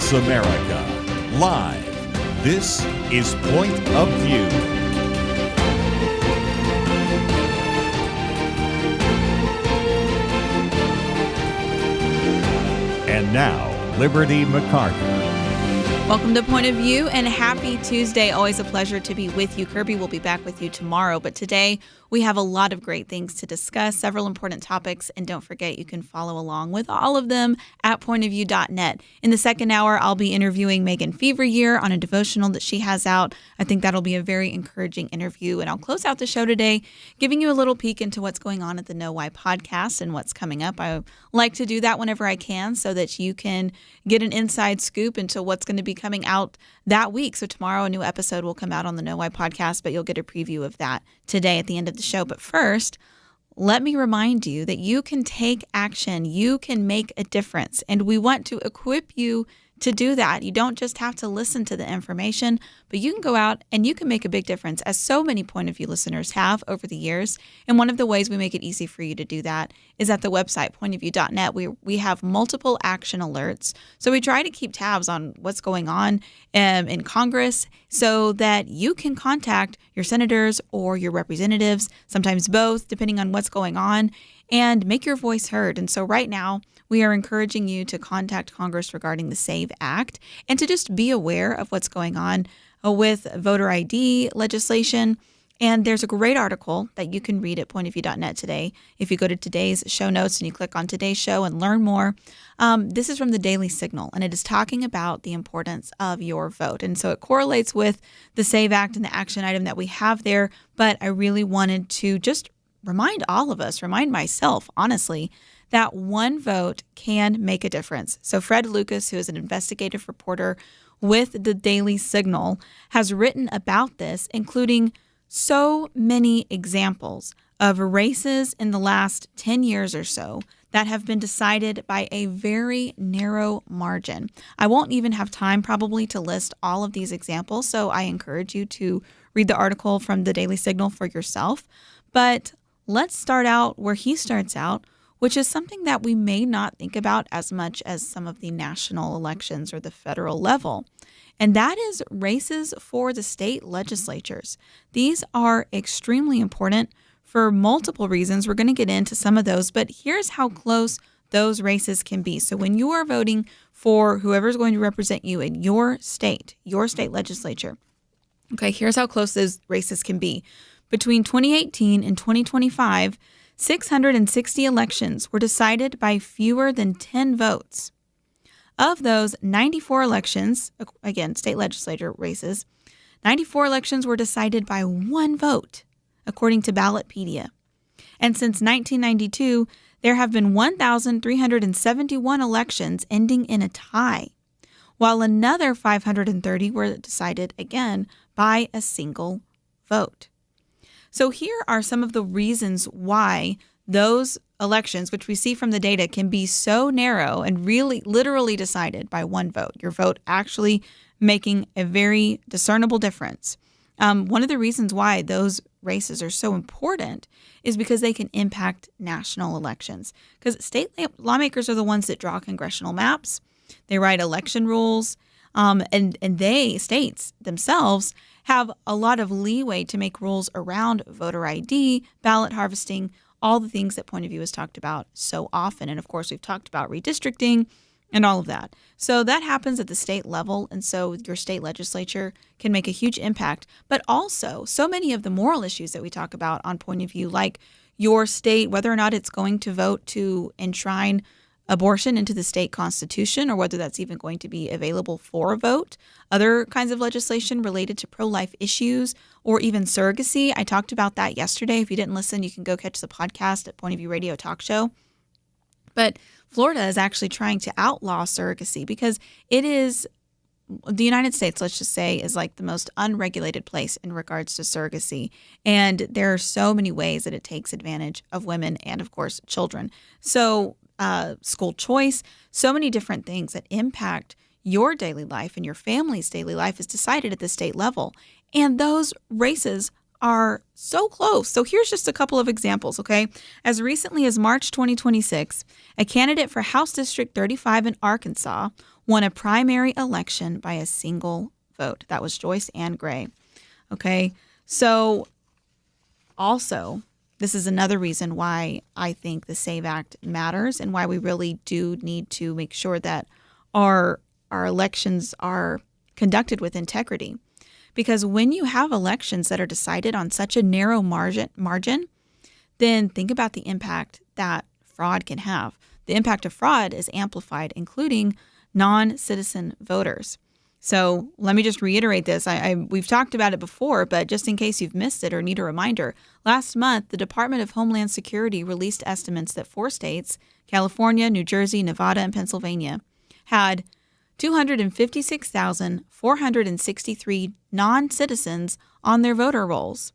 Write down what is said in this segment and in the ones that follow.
across America. Live, this is Point of View. And now, Liberty McArtor. Welcome to Point of View and happy Tuesday. Always a pleasure to be with you. Kirby will be back with you tomorrow, but today we have a lot of great things to discuss, several important topics, and don't forget you can follow along with all of them at pointofview.net. In the second hour, I'll be interviewing Megan Feveryear on a devotional that she has out. I think that'll be a very encouraging interview, and I'll close out the show today giving you a little peek into what's going on at the Know Why podcast and what's coming up. I like to do that whenever I can so that you can get an inside scoop into what's going to be coming out that week. So tomorrow a new episode will come out on the Know Why podcast, but you'll get a preview of that today at the end of the show. But first, let me remind you that you can take action. You can make a difference. And we want to equip you to do that. You don't just have to listen to the information, but you can go out and you can make a big difference, as so many Point of View listeners have over the years. And one of the ways we make it easy for you to do that is at the website, pointofview.net. We have multiple action alerts. So we try to keep tabs on what's going on in Congress so that you can contact your senators or your representatives, sometimes both, depending on what's going on, and make your voice heard. And so right now, we are encouraging you to contact Congress regarding the SAVE Act and to just be aware of what's going on with voter ID legislation. And there's a great article that you can read at pointofview.net today. If you go to today's show notes and you click on today's show and learn more, this is from the Daily Signal, and it is talking about the importance of your vote. And so it correlates with the SAVE Act and the action item that we have there. But I really wanted to just remind all of us, remind myself, honestly, that one vote can make a difference. So Fred Lucas, who is an investigative reporter with the Daily Signal, has written about this, including so many examples of races in the last 10 years or so that have been decided by a very narrow margin. I won't even have time probably to list all of these examples, so I encourage you to read the article from the Daily Signal for yourself. But let's start out where he starts out, which is something that we may not think about as much as some of the national elections or the federal level. And that is races for the state legislatures. These are extremely important for multiple reasons. We're going to get into some of those, but here's how close those races can be. So when you are voting for whoever's going to represent you in your state legislature, okay, here's how close those races can be. Between 2018 and 2025, 660 elections were decided by fewer than 10 votes. Of those 94 elections, again, state legislature races, 94 elections were decided by one vote, according to Ballotpedia. And since 1992, there have been 1,371 elections ending in a tie, while another 530 were decided, again, by a single vote. So here are some of the reasons why those elections, which we see from the data, can be so narrow and really literally decided by one vote. Your vote actually making a very discernible difference. One of the reasons why those races are so important is because they can impact national elections. Because state lawmakers are the ones that draw congressional maps. They write election rules, and states themselves have a lot of leeway to make rules around voter ID, ballot harvesting, all the things that Point of View has talked about so often. And of course, we've talked about redistricting and all of that. So that happens at the state level. And so your state legislature can make a huge impact. But also, so many of the moral issues that we talk about on Point of View, like your state, whether or not it's going to vote to enshrine abortion into the state constitution, or whether that's even going to be available for a vote, other kinds of legislation related to pro-life issues, or even surrogacy. I talked about that yesterday. If you didn't listen, you can go catch the podcast at Point of View Radio Talk Show. But Florida is actually trying to outlaw surrogacy because it is, the United States, let's just say, is like the most unregulated place in regards to surrogacy. And there are so many ways that it takes advantage of women and, of course, children. So school choice, so many different things that impact your daily life and your family's daily life is decided at the state level. And those races are so close. So here's just a couple of examples, okay? As recently as March 2026, a candidate for House District 35 in Arkansas won a primary election by a single vote. That was Joyce Ann Gray. Okay, so also, this is another reason why I think the SAVE Act matters and why we really do need to make sure that our elections are conducted with integrity. Because when you have elections that are decided on such a narrow margin, then think about the impact that fraud can have. The impact of fraud is amplified, including non-citizen voters. So let me just reiterate this. We've talked about it before, but just in case you've missed it or need a reminder, last month, the Department of Homeland Security released estimates that 4 states, California, New Jersey, Nevada, and Pennsylvania, had 256,463 non-citizens on their voter rolls.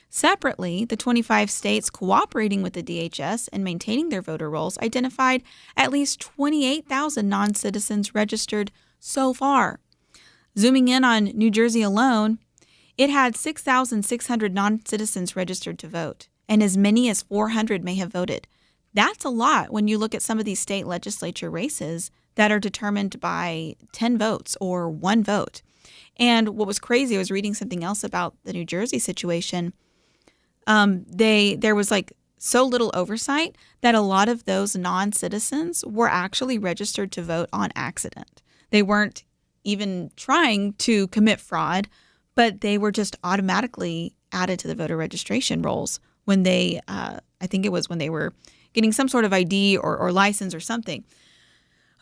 Separately, the 25 states cooperating with the DHS and maintaining their voter rolls identified at least 28,000 non-citizens registered so far. Zooming in on New Jersey alone, it had 6,600 non-citizens registered to vote, and as many as 400 may have voted. That's a lot when you look at some of these state legislature races that are determined by 10 votes or 1 vote. And what was crazy, I was reading something else about the New Jersey situation. There was so little oversight that a lot of those non-citizens were actually registered to vote on accident. They weren't even trying to commit fraud, but they were just automatically added to the voter registration rolls when they, I think it was when they were getting some sort of ID or license or something.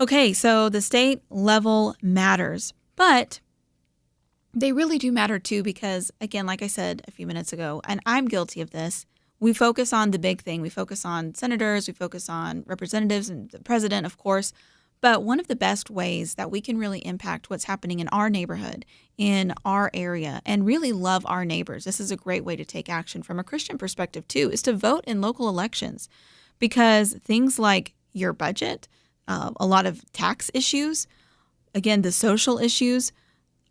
Okay, so the state level matters, but they really do matter too because, again, like I said a few minutes ago, and I'm guilty of this, we focus on the big thing. We focus on senators, we focus on representatives and the president, of course. But one of the best ways that we can really impact what's happening in our neighborhood, in our area, and really love our neighbors, this is a great way to take action from a Christian perspective too, is to vote in local elections. Because things like your budget, a lot of tax issues, again, the social issues,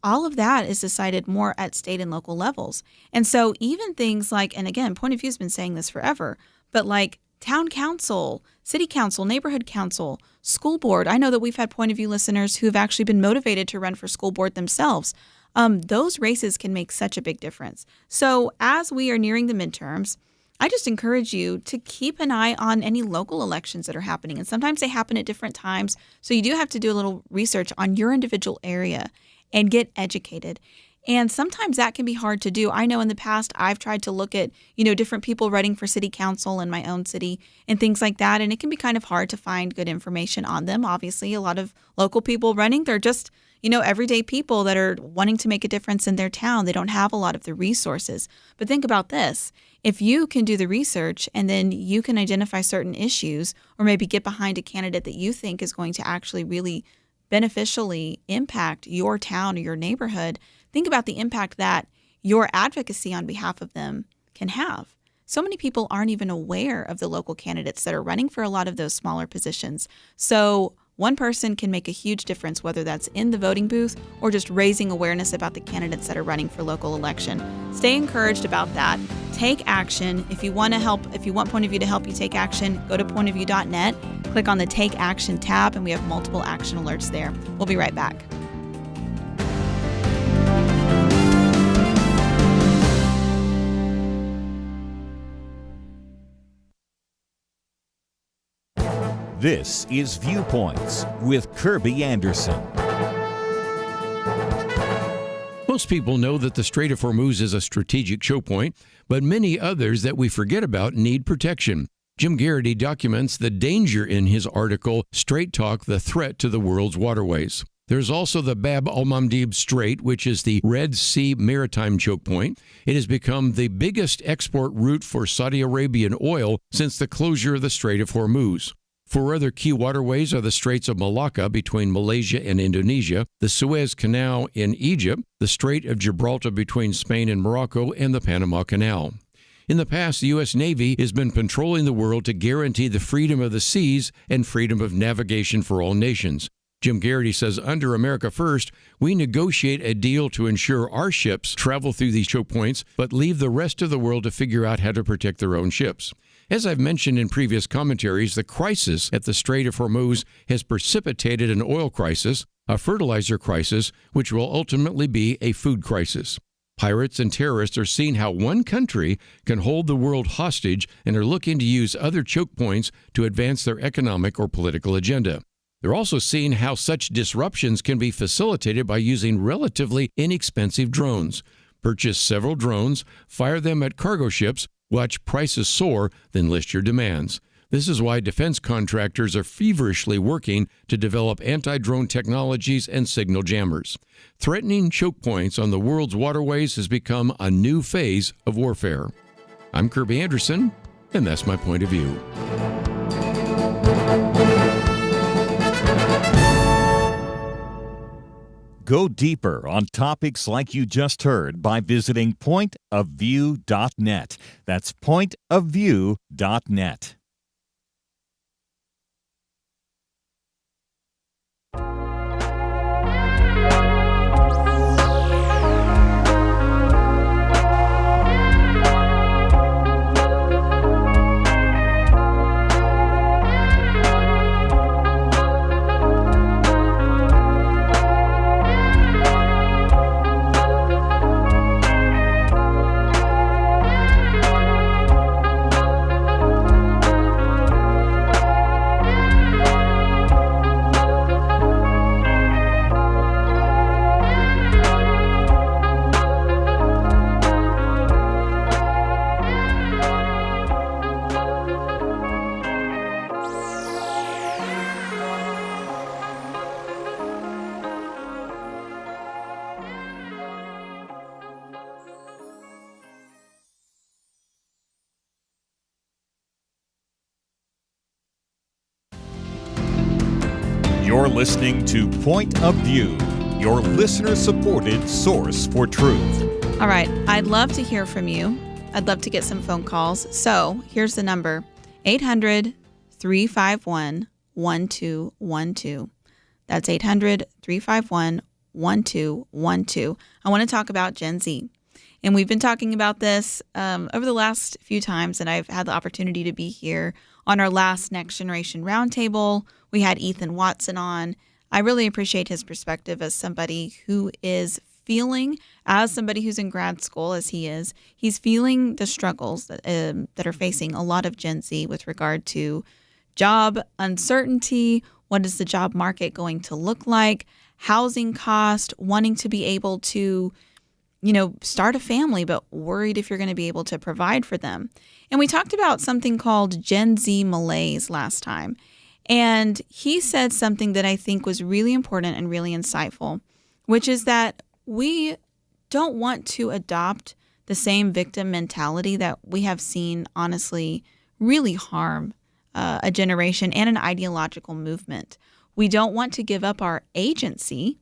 all of that is decided more at state and local levels. And so even things like, and again, Point of View has been saying this forever, but like town council, city council, neighborhood council, school board. I know that we've had Point of View listeners who have actually been motivated to run for school board themselves. Those races can make such a big difference. So as we are nearing the midterms, I just encourage you to keep an eye on any local elections that are happening. And sometimes they happen at different times. So you do have to do a little research on your individual area and get educated. And sometimes that can be hard to do. I know in the past I've tried to look at, different people running for city council in my own city and things like that. And it can be kind of hard to find good information on them. Obviously, a lot of local people running, they're just, everyday people that are wanting to make a difference in their town. They don't have a lot of the resources. But think about this. If you can do the research and then you can identify certain issues or maybe get behind a candidate that you think is going to actually really beneficially impact your town or your neighborhood, think about the impact that your advocacy on behalf of them can have. So many people aren't even aware of the local candidates that are running for a lot of those smaller positions. So one person can make a huge difference, whether that's in the voting booth or just raising awareness about the candidates that are running for local election. Stay encouraged about that. Take action. If you want Point of View to help you take action, go to pointofview.net, click on the Take Action tab, and we have multiple action alerts there. We'll be right back. This is Viewpoints with Kirby Anderson. Most people know that the Strait of Hormuz is a strategic choke point, but many others that we forget about need protection. Jim Garrity documents the danger in his article, Strait Talk, the Threat to the World's Waterways. There's also the Bab al-Mandeb Strait, which is the Red Sea maritime choke point. It has become the biggest export route for Saudi Arabian oil since the closure of the Strait of Hormuz. Four other key waterways are the Straits of Malacca between Malaysia and Indonesia, the Suez Canal in Egypt, the Strait of Gibraltar between Spain and Morocco, and the Panama Canal. In the past, the U.S. Navy has been patrolling the world to guarantee the freedom of the seas and freedom of navigation for all nations. Jim Garrity says under America First, we negotiate a deal to ensure our ships travel through these choke points, but leave the rest of the world to figure out how to protect their own ships. As I've mentioned in previous commentaries, the crisis at the Strait of Hormuz has precipitated an oil crisis. a fertilizer crisis, which will ultimately be a food crisis. Pirates and terrorists are seeing how one country can hold the world hostage and are looking to use other choke points to advance their economic or political agenda. They're also seeing how such disruptions can be facilitated by using relatively inexpensive drones. Purchase several drones, fire them at cargo ships, watch prices soar, then list your demands. This is why defense contractors are feverishly working to develop anti-drone technologies and signal jammers. Threatening choke points on the world's waterways has become a new phase of warfare. I'm Kirby Anderson, and that's my point of view. Go deeper on topics like you just heard by visiting pointofview.net. That's pointofview.net. You're listening to Point of View, your listener-supported source for truth. All right. I'd love to hear from you. I'd love to get some phone calls. So here's the number, 800-351-1212. That's 800-351-1212. I want to talk about Gen Z. And we've been talking about this over the last few times, and I've had the opportunity to be here on our last Next Generation Roundtable. We had Ethan Watson on. I really appreciate his perspective as somebody who is feeling, as somebody who's in grad school as he is, he's feeling the struggles that are facing a lot of Gen Z with regard to job uncertainty. What is the job market going to look like? Housing cost, wanting to be able to start a family, but worried if you're going to be able to provide for them. And we talked about something called Gen Z malaise last time. And he said something that I think was really important and really insightful, which is that we don't want to adopt the same victim mentality that we have seen, honestly, really harm a generation and an ideological movement. We don't want to give up our agency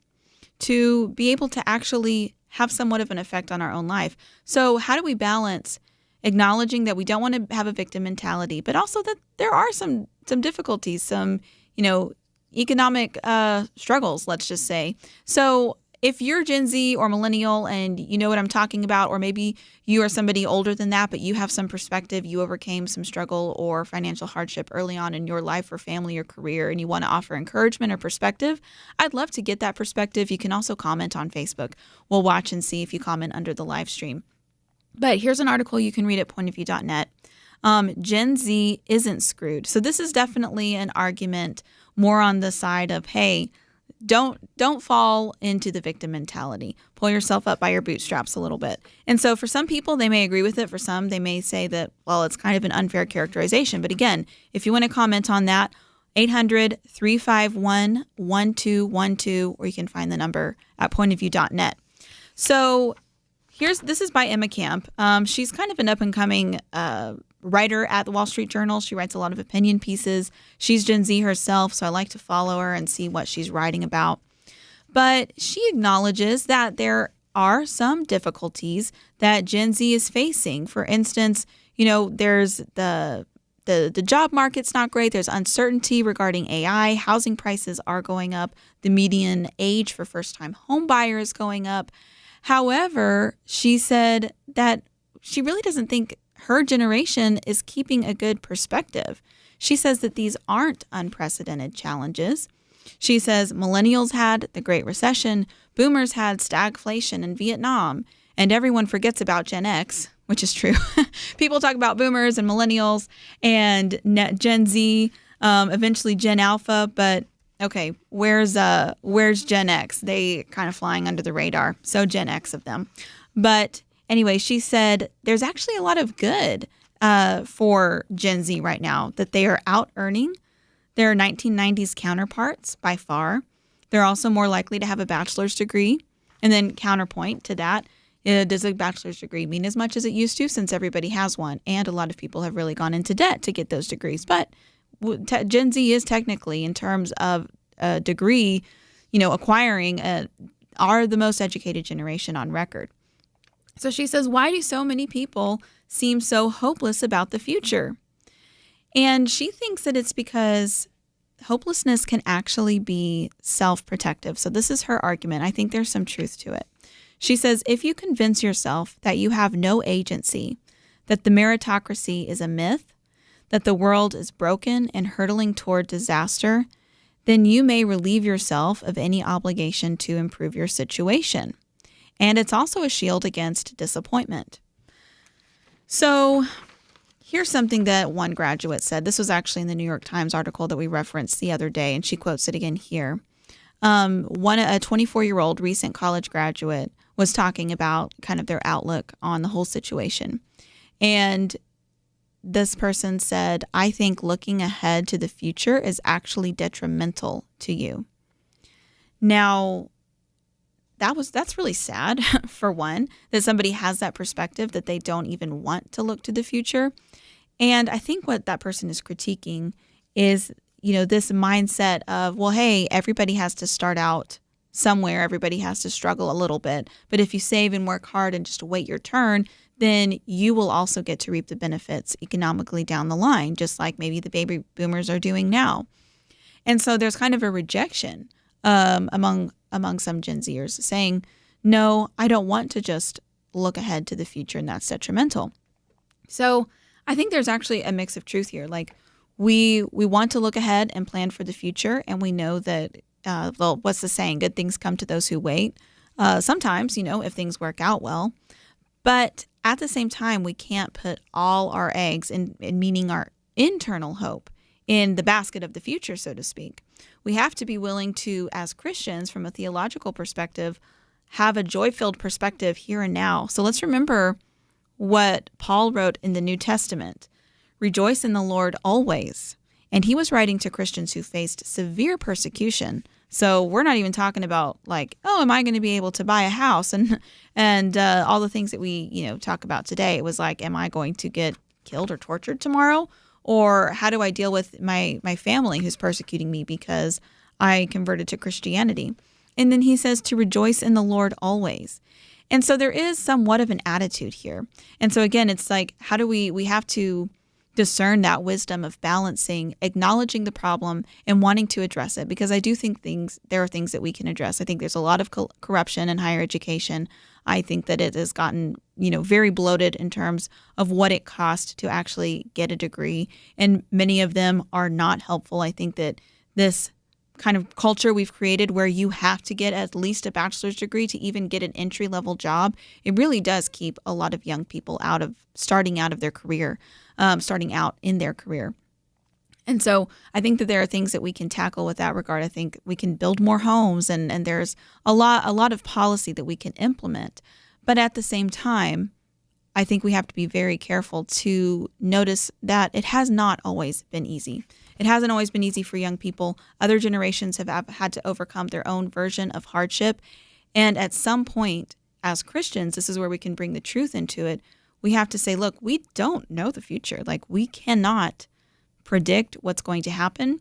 to be able to actually have somewhat of an effect on our own life. So how do we balance acknowledging that we don't want to have a victim mentality, but also that there are some difficulties, some, economic struggles, let's just say. So if you're Gen Z or millennial and you know what I'm talking about, or maybe you are somebody older than that, but you have some perspective, you overcame some struggle or financial hardship early on in your life or family or career, and you want to offer encouragement or perspective, I'd love to get that perspective. You can also comment on Facebook. We'll watch and see if you comment under the live stream. But here's an article you can read at pointofview.net. Gen Z isn't screwed. So this is definitely an argument more on the side of, hey, don't fall into the victim mentality. Pull yourself up by your bootstraps a little bit. And so for some people, they may agree with it. For some, they may say that, well, it's kind of an unfair characterization. But again, if you want to comment on that, 800-351-1212, or you can find the number at pointofview.net. So this is by Emma Camp. She's kind of an up-and-coming writer at the Wall Street Journal. She writes a lot of opinion pieces. She's Gen Z herself, so I like to follow her and see what she's writing about. But she acknowledges that there are some difficulties that Gen Z is facing. For instance, there's the job market's not great. There's uncertainty regarding AI. Housing prices are going up. The median age for first-time home buyer is going up. However, she said that she really doesn't think her generation is keeping a good perspective. She says that these aren't unprecedented challenges. She says millennials had the Great Recession, boomers had stagflation in Vietnam, and everyone forgets about Gen X, which is true. People talk about boomers and millennials and Gen Z, eventually Gen Alpha, but okay, where's Gen X? They kind of flying under the radar. So Gen X of them. But anyway, she said there's actually a lot of good for Gen Z right now, that they are out earning their 1990s counterparts by far. They're also more likely to have a bachelor's degree. And then counterpoint to that, does a bachelor's degree mean as much as it used to, since everybody has one? And a lot of people have really gone into debt to get those degrees. But Gen Z is technically, in terms of a degree, acquiring, are the most educated generation on record. So she says, why do so many people seem so hopeless about the future? And she thinks that it's because hopelessness can actually be self-protective. So this is her argument. I think there's some truth to it. She says, if you convince yourself that you have no agency, that the meritocracy is a myth, that the world is broken and hurtling toward disaster, then you may relieve yourself of any obligation to improve your situation. And it's also a shield against disappointment. So here's something that one graduate said. This was actually in the New York Times article that we referenced the other day, and she quotes it again here. A 24-year-old recent college graduate was talking about kind of their outlook on the whole situation. And this person said, I think looking ahead to the future is actually detrimental to you. Now, that's really sad, for one, that somebody has that perspective that they don't even want to look to the future. And I think what that person is critiquing is, this mindset of, well, hey, everybody has to start out somewhere. Everybody has to struggle a little bit. But if you save and work hard and just wait your turn, then you will also get to reap the benefits economically down the line, just like maybe the baby boomers are doing now. And so there's kind of a rejection among some Gen Zers saying, no, I don't want to just look ahead to the future, and that's detrimental. So I think there's actually a mix of truth here. Like we want to look ahead and plan for the future, and we know that, what's the saying? Good things come to those who wait. Sometimes, if things work out well. But at the same time, we can't put all our eggs, in meaning our internal hope, in the basket of the future, so to speak. We have to be willing to, as Christians, from a theological perspective, have a joy-filled perspective here and now. So let's remember what Paul wrote in the New Testament. Rejoice in the Lord always. And he was writing to Christians who faced severe persecution. So we're not even talking about like, oh, am I going to be able to buy a house and all the things that we talk about today. It was like, am I going to get killed or tortured tomorrow? Or how do I deal with my family who's persecuting me because I converted to Christianity? And then he says to rejoice in the Lord always. And so there is somewhat of an attitude here. And so again, it's like, how do we have to discern that wisdom of balancing, acknowledging the problem and wanting to address it? Because I do think there are things that we can address. I think there's a lot of corruption in higher education. I think that it has gotten, very bloated in terms of what it costs to actually get a degree. And many of them are not helpful. I think that this kind of culture we've created where you have to get at least a bachelor's degree to even get an entry-level job, it really does keep a lot of young people starting out in their career. And so I think that there are things that we can tackle with that regard. I think we can build more homes and there's a lot of policy that we can implement. But at the same time, I think we have to be very careful to notice that it has not always been easy. It hasn't always been easy for young people. Other generations have had to overcome their own version of hardship. And at some point, as Christians, this is where we can bring the truth into it. We have to say, look, we don't know the future. Like, we cannot predict what's going to happen,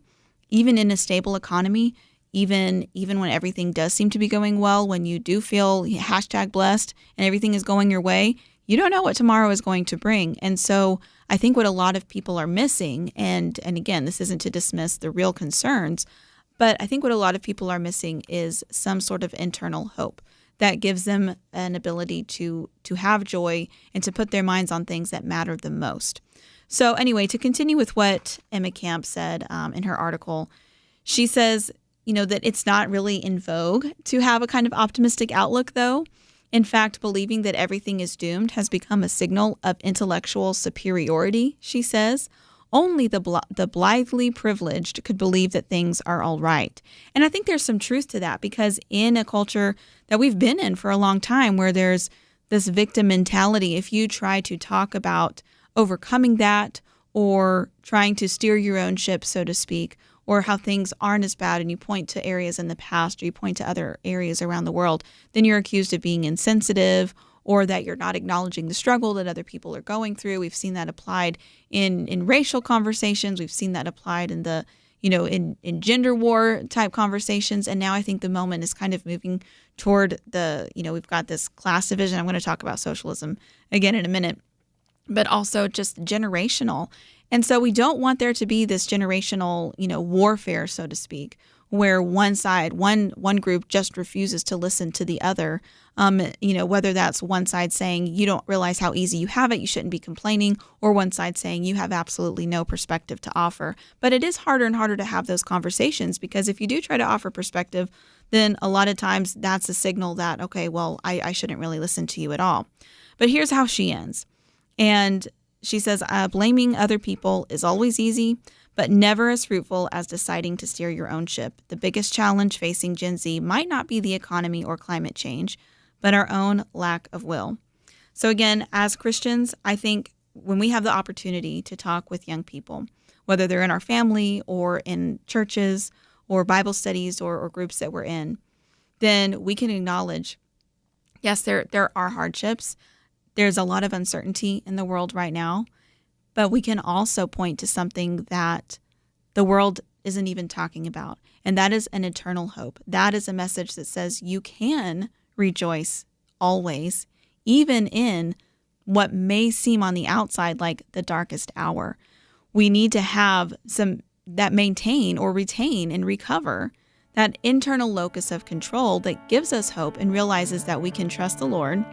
even in a stable economy, even when everything does seem to be going well, when you do feel #blessed and everything is going your way, you don't know what tomorrow is going to bring. And so I think what a lot of people are missing, and again, this isn't to dismiss the real concerns, but I think what a lot of people are missing is some sort of internal hope that gives them an ability to have joy and to put their minds on things that matter the most. So anyway, to continue with what Emma Camp said in her article, she says, that it's not really in vogue to have a kind of optimistic outlook, though. In fact, believing that everything is doomed has become a signal of intellectual superiority, she says. Only the blithely privileged could believe that things are all right. And I think there's some truth to that, because in a culture that we've been in for a long time where there's this victim mentality, if you try to talk about overcoming that or trying to steer your own ship, so to speak, or how things aren't as bad, and you point to areas in the past or you point to other areas around the world, then you're accused of being insensitive or that you're not acknowledging the struggle that other people are going through. We've seen that applied in racial conversations. We've seen that applied in the, in gender war type conversations. And now I think the moment is kind of moving toward we've got this class division. I'm going to talk about socialism again in a minute, but also just generational. And so we don't want there to be this generational, warfare, so to speak, where one side, one group just refuses to listen to the other. Whether that's one side saying you don't realize how easy you have it, you shouldn't be complaining, or one side saying you have absolutely no perspective to offer. But it is harder and harder to have those conversations, because if you do try to offer perspective, then a lot of times that's a signal that, okay, well, I shouldn't really listen to you at all. But here's how she ends. And she says, blaming other people is always easy, but never as fruitful as deciding to steer your own ship. The biggest challenge facing Gen Z might not be the economy or climate change, but our own lack of will. So again, as Christians, I think when we have the opportunity to talk with young people, whether they're in our family or in churches or Bible studies or groups that we're in, then we can acknowledge, yes, there are hardships. There's a lot of uncertainty in the world right now, but we can also point to something that the world isn't even talking about, and that is an eternal hope. That is a message that says you can rejoice always, even in what may seem on the outside like the darkest hour. We need to have some that maintain or retain and recover that internal locus of control that gives us hope and realizes that we can trust the Lord.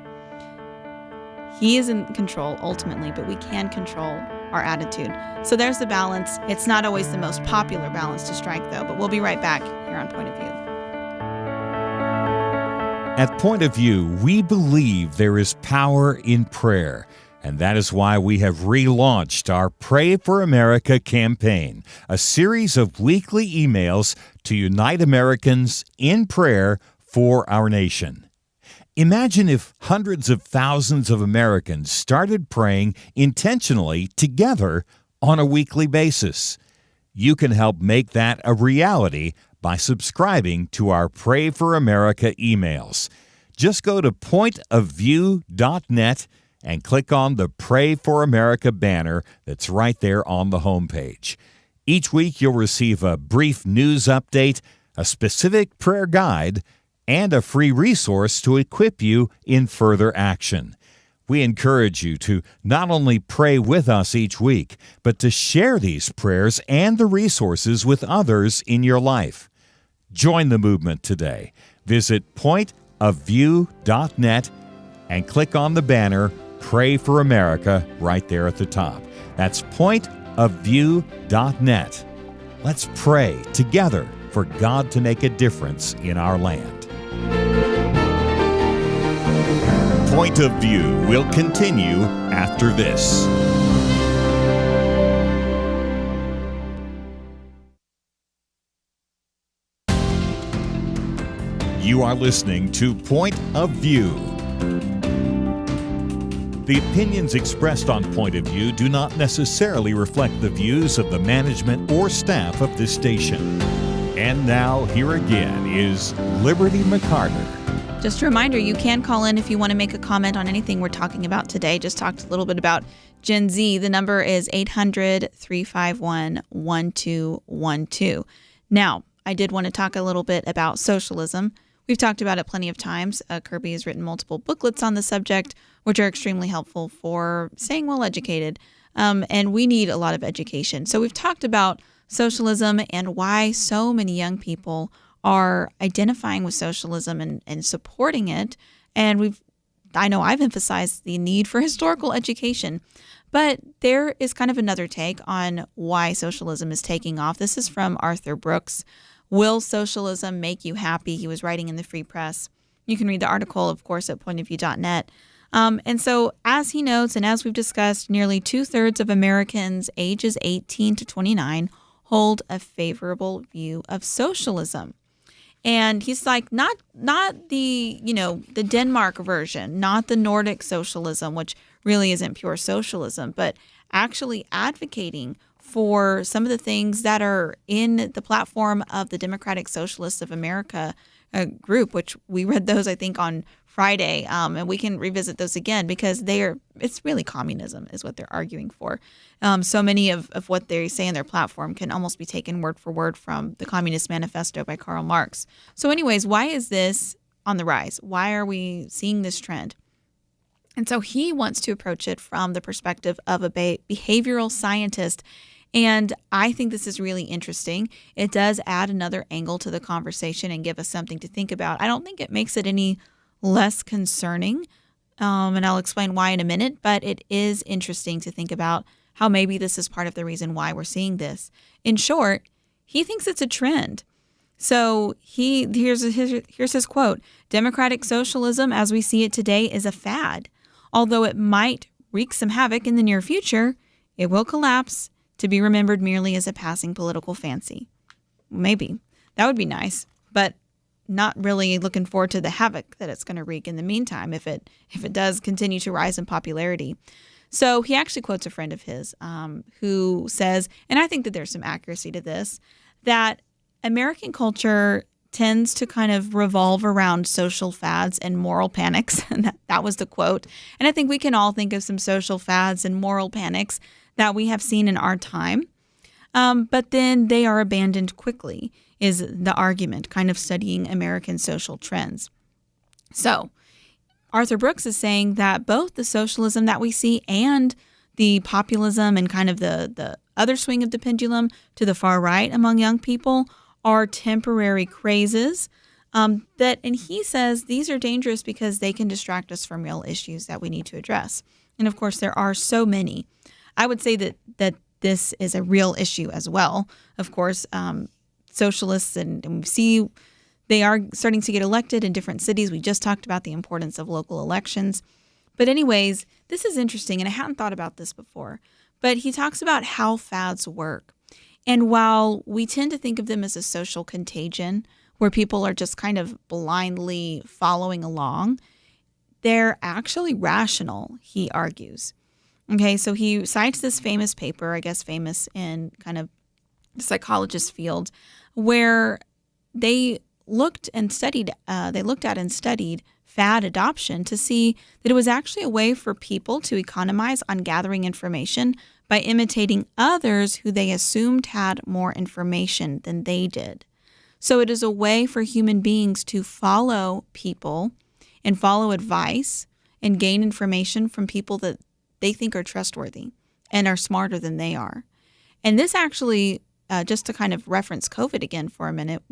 He is in control ultimately, but we can control our attitude. So there's the balance. It's not always the most popular balance to strike, though, but we'll be right back here on Point of View. At Point of View, we believe there is power in prayer, and that is why we have relaunched our Pray for America campaign, a series of weekly emails to unite Americans in prayer for our nation. Imagine if hundreds of thousands of Americans started praying intentionally together on a weekly basis. You can help make that a reality by subscribing to our Pray for America emails. Just go to pointofview.net and click on the Pray for America banner that's right there on the homepage. Each week you'll receive a brief news update, a specific prayer guide, and a free resource to equip you in further action. We encourage you to not only pray with us each week, but to share these prayers and the resources with others in your life. Join the movement today. Visit pointofview.net and click on the banner Pray for America right there at the top. That's pointofview.net. Let's pray together for God to make a difference in our land. Point of View will continue after this. You are listening to Point of View. The opinions expressed on Point of View do not necessarily reflect the views of the management or staff of this station. And now, here again is Liberty McArtor. Just a reminder, you can call in if you want to make a comment on anything we're talking about today. Just talked a little bit about Gen Z. The number is 800-351-1212. Now, I did want to talk a little bit about socialism. We've talked about it plenty of times. Kirby has written multiple booklets on the subject, which are extremely helpful for staying well educated. And we need a lot of education. So we've talked about socialism and why so many young people are identifying with socialism and supporting it. And I know I've emphasized the need for historical education, but there is kind of another take on why socialism is taking off. This is from Arthur Brooks. Will Socialism Make You Happy? He was writing in the Free Press. You can read the article, of course, at pointofview.net. And so, as he notes, and as we've discussed, nearly 2/3 of Americans ages 18 to 29 hold a favorable view of socialism. And he's like, not the, the Denmark version, not the Nordic socialism, which really isn't pure socialism, but actually advocating for some of the things that are in the platform of the Democratic Socialists of America group, which we read those, I think, on Friday, and we can revisit those again because it's really communism is what they're arguing for. So many of what they say in their platform can almost be taken word for word from the Communist Manifesto by Karl Marx. So anyways, why is this on the rise? Why are we seeing this trend? And so he wants to approach it from the perspective of a behavioral scientist. And I think this is really interesting. It does add another angle to the conversation and give us something to think about. I don't think it makes it any less concerning, and I'll explain why in a minute, but it is interesting to think about how maybe this is part of the reason why we're seeing this. In short, he thinks it's a trend. So here's his quote: "Democratic socialism as we see it today is a fad. Although it might wreak some havoc in the near future, it will collapse to be remembered merely as a passing political fancy." Maybe. That would be nice, but not really looking forward to the havoc that it's going to wreak in the meantime if it does continue to rise in popularity. So he actually quotes a friend of his who says, and I think that there's some accuracy to this, that American culture tends to kind of revolve around social fads and moral panics. And that was the quote. And I think we can all think of some social fads and moral panics that we have seen in our time. But then they are abandoned quickly, is the argument, kind of studying American social trends. So Arthur Brooks is saying that both the socialism that we see and the populism and kind of the other swing of the pendulum to the far right among young people are temporary crazes. And he says these are dangerous because they can distract us from real issues that we need to address. And of course, there are so many. I would say that this is a real issue as well. Of course, socialists and we see they are starting to get elected in different cities. We just talked about the importance of local elections. But anyways, this is interesting, and I hadn't thought about this before. But he talks about how fads work. And while we tend to think of them as a social contagion, where people are just kind of blindly following along, they're actually rational, he argues. Okay, so he cites this famous paper, I guess famous in kind of the psychologist field, where they looked at and studied fad adoption to see that it was actually a way for people to economize on gathering information by imitating others who they assumed had more information than they did. So it is a way for human beings to follow people and follow advice and gain information from people that they think are trustworthy and are smarter than they are. And this actually, just to kind of reference COVID again for a minute,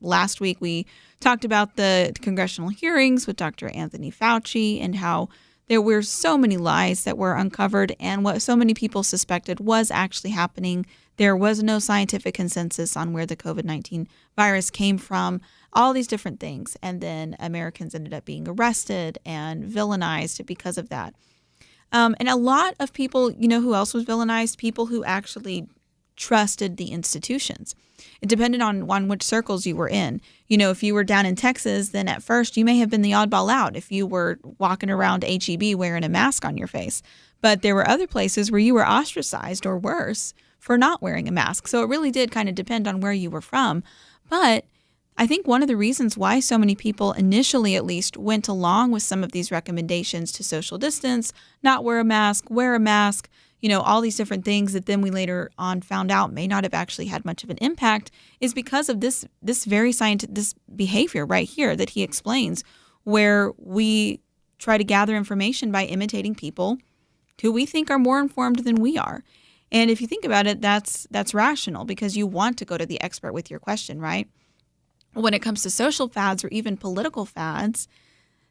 last week we talked about the congressional hearings with Dr. Anthony Fauci and how there were so many lies that were uncovered and what so many people suspected was actually happening. There was no scientific consensus on where the COVID-19 virus came from, all these different things. And then Americans ended up being arrested and villainized because of that. And a lot of people, who else was villainized? People who actually trusted the institutions. It depended on which circles you were in. If you were down in Texas, then at first you may have been the oddball out if you were walking around HEB wearing a mask on your face. But there were other places where you were ostracized or worse for not wearing a mask. So it really did kind of depend on where you were from. But I think one of the reasons why so many people initially at least went along with some of these recommendations to social distance, not wear a mask, all these different things that then we later on found out may not have actually had much of an impact is because of this very scientific, this behavior right here that he explains, where we try to gather information by imitating people who we think are more informed than we are. And if you think about it, that's rational because you want to go to the expert with your question, right? When it comes to social fads or even political fads,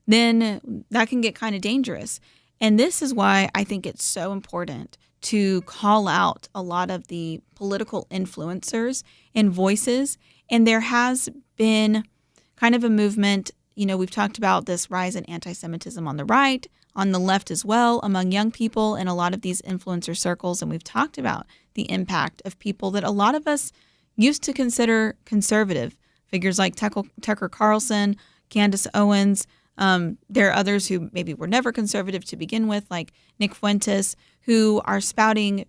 then that can get kind of dangerous. And this is why I think it's so important to call out a lot of the political influencers and voices. And there has been kind of a movement. We've talked about this rise in anti-Semitism on the right, on the left as well, among young people in a lot of these influencer circles. And we've talked about the impact of people that a lot of us used to consider conservative. Figures like Tucker Carlson, Candace Owens. There are others who maybe were never conservative to begin with, like Nick Fuentes, who are spouting,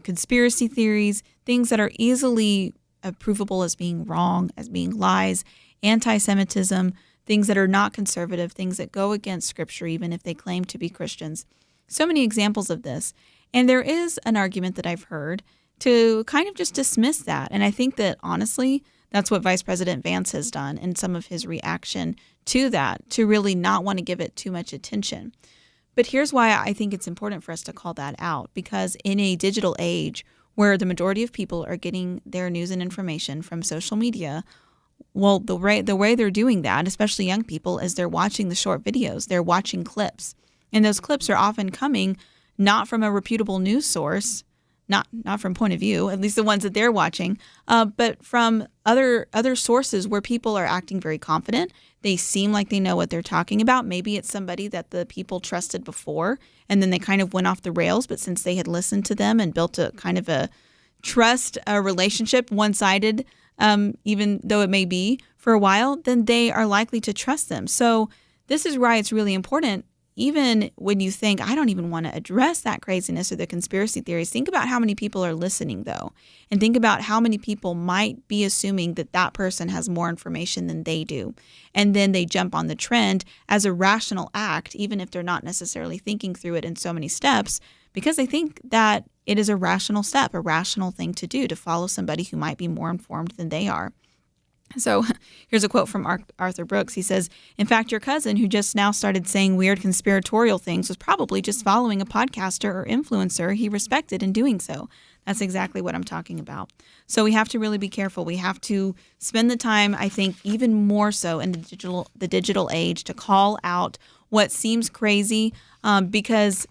conspiracy theories, things that are easily provable as being wrong, as being lies, anti-Semitism, things that are not conservative, things that go against Scripture, even if they claim to be Christians. So many examples of this. And there is an argument that I've heard to kind of just dismiss that. And I think that, honestly, that's what Vice President Vance has done in some of his reaction to that, to really not want to give it too much attention. But here's why I think it's important for us to call that out, because in a digital age where the majority of people are getting their news and information from social media, well, the way they're doing that, especially young people, is they're watching the short videos. They're watching clips. And those clips are often coming not from a reputable news source, not from Point of View, at least the ones that they're watching, but from other sources where people are acting very confident. They seem like they know what they're talking about. Maybe it's somebody that the people trusted before, and then they kind of went off the rails. But since they had listened to them and built a kind of a trust relationship, one-sided, even though it may be for a while, then they are likely to trust them. So this is why it's really important. Even when you think, I don't even want to address that craziness or the conspiracy theories, think about how many people are listening, though. And think about how many people might be assuming that that person has more information than they do. And then they jump on the trend as a rational act, even if they're not necessarily thinking through it in so many steps, because they think that it is a rational step, a rational thing to do, to follow somebody who might be more informed than they are. So here's a quote from Arthur Brooks. He says, "In fact, your cousin, who just now started saying weird conspiratorial things, was probably just following a podcaster or influencer he respected in doing so." That's exactly what I'm talking about. So we have to really be careful. We have to spend the time, I think, even more so in the digital age, to call out what seems crazy, because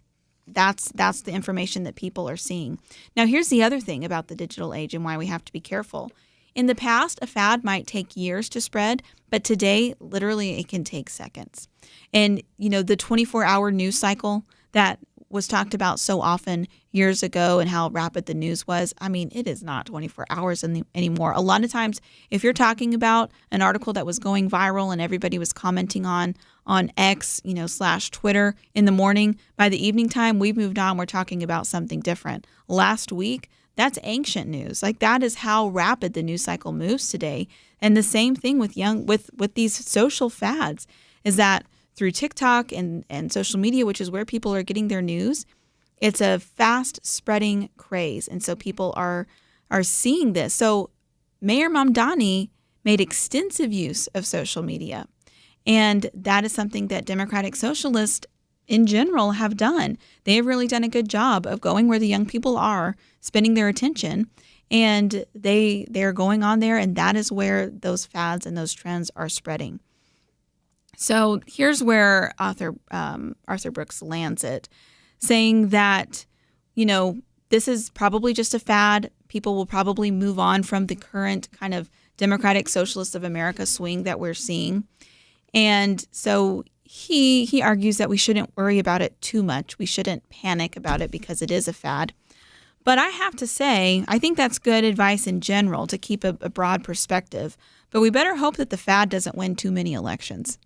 that's the information that people are seeing. Now, here's the other thing about the digital age and why we have to be careful. In the past, a fad might take years to spread, but today, literally, it can take seconds. And, the 24-hour news cycle that was talked about so often years ago and how rapid the news was, it is not 24 hours anymore. A lot of times, if you're talking about an article that was going viral and everybody was commenting on X, / Twitter in the morning, by the evening time, we've moved on. We're talking about something different. Last week, that's ancient news. Like, that is how rapid the news cycle moves today. And the same thing with these social fads is that through TikTok and social media, which is where people are getting their news, it's a fast spreading craze. And so people are seeing this. So Mayor Mamdani made extensive use of social media. And that is something that Democratic Socialists in general have done. They have really done a good job of going where the young people are, spending their attention, and they're going on there, and that is where those fads and those trends are spreading. So here's where Arthur Brooks lands it, saying that, this is probably just a fad. People will probably move on from the current kind of Democratic Socialists of America swing that we're seeing. And so he argues that we shouldn't worry about it too much. We shouldn't panic about it because it is a fad. But I have to say, I think that's good advice in general, to keep a broad perspective. But we better hope that the fad doesn't win too many elections,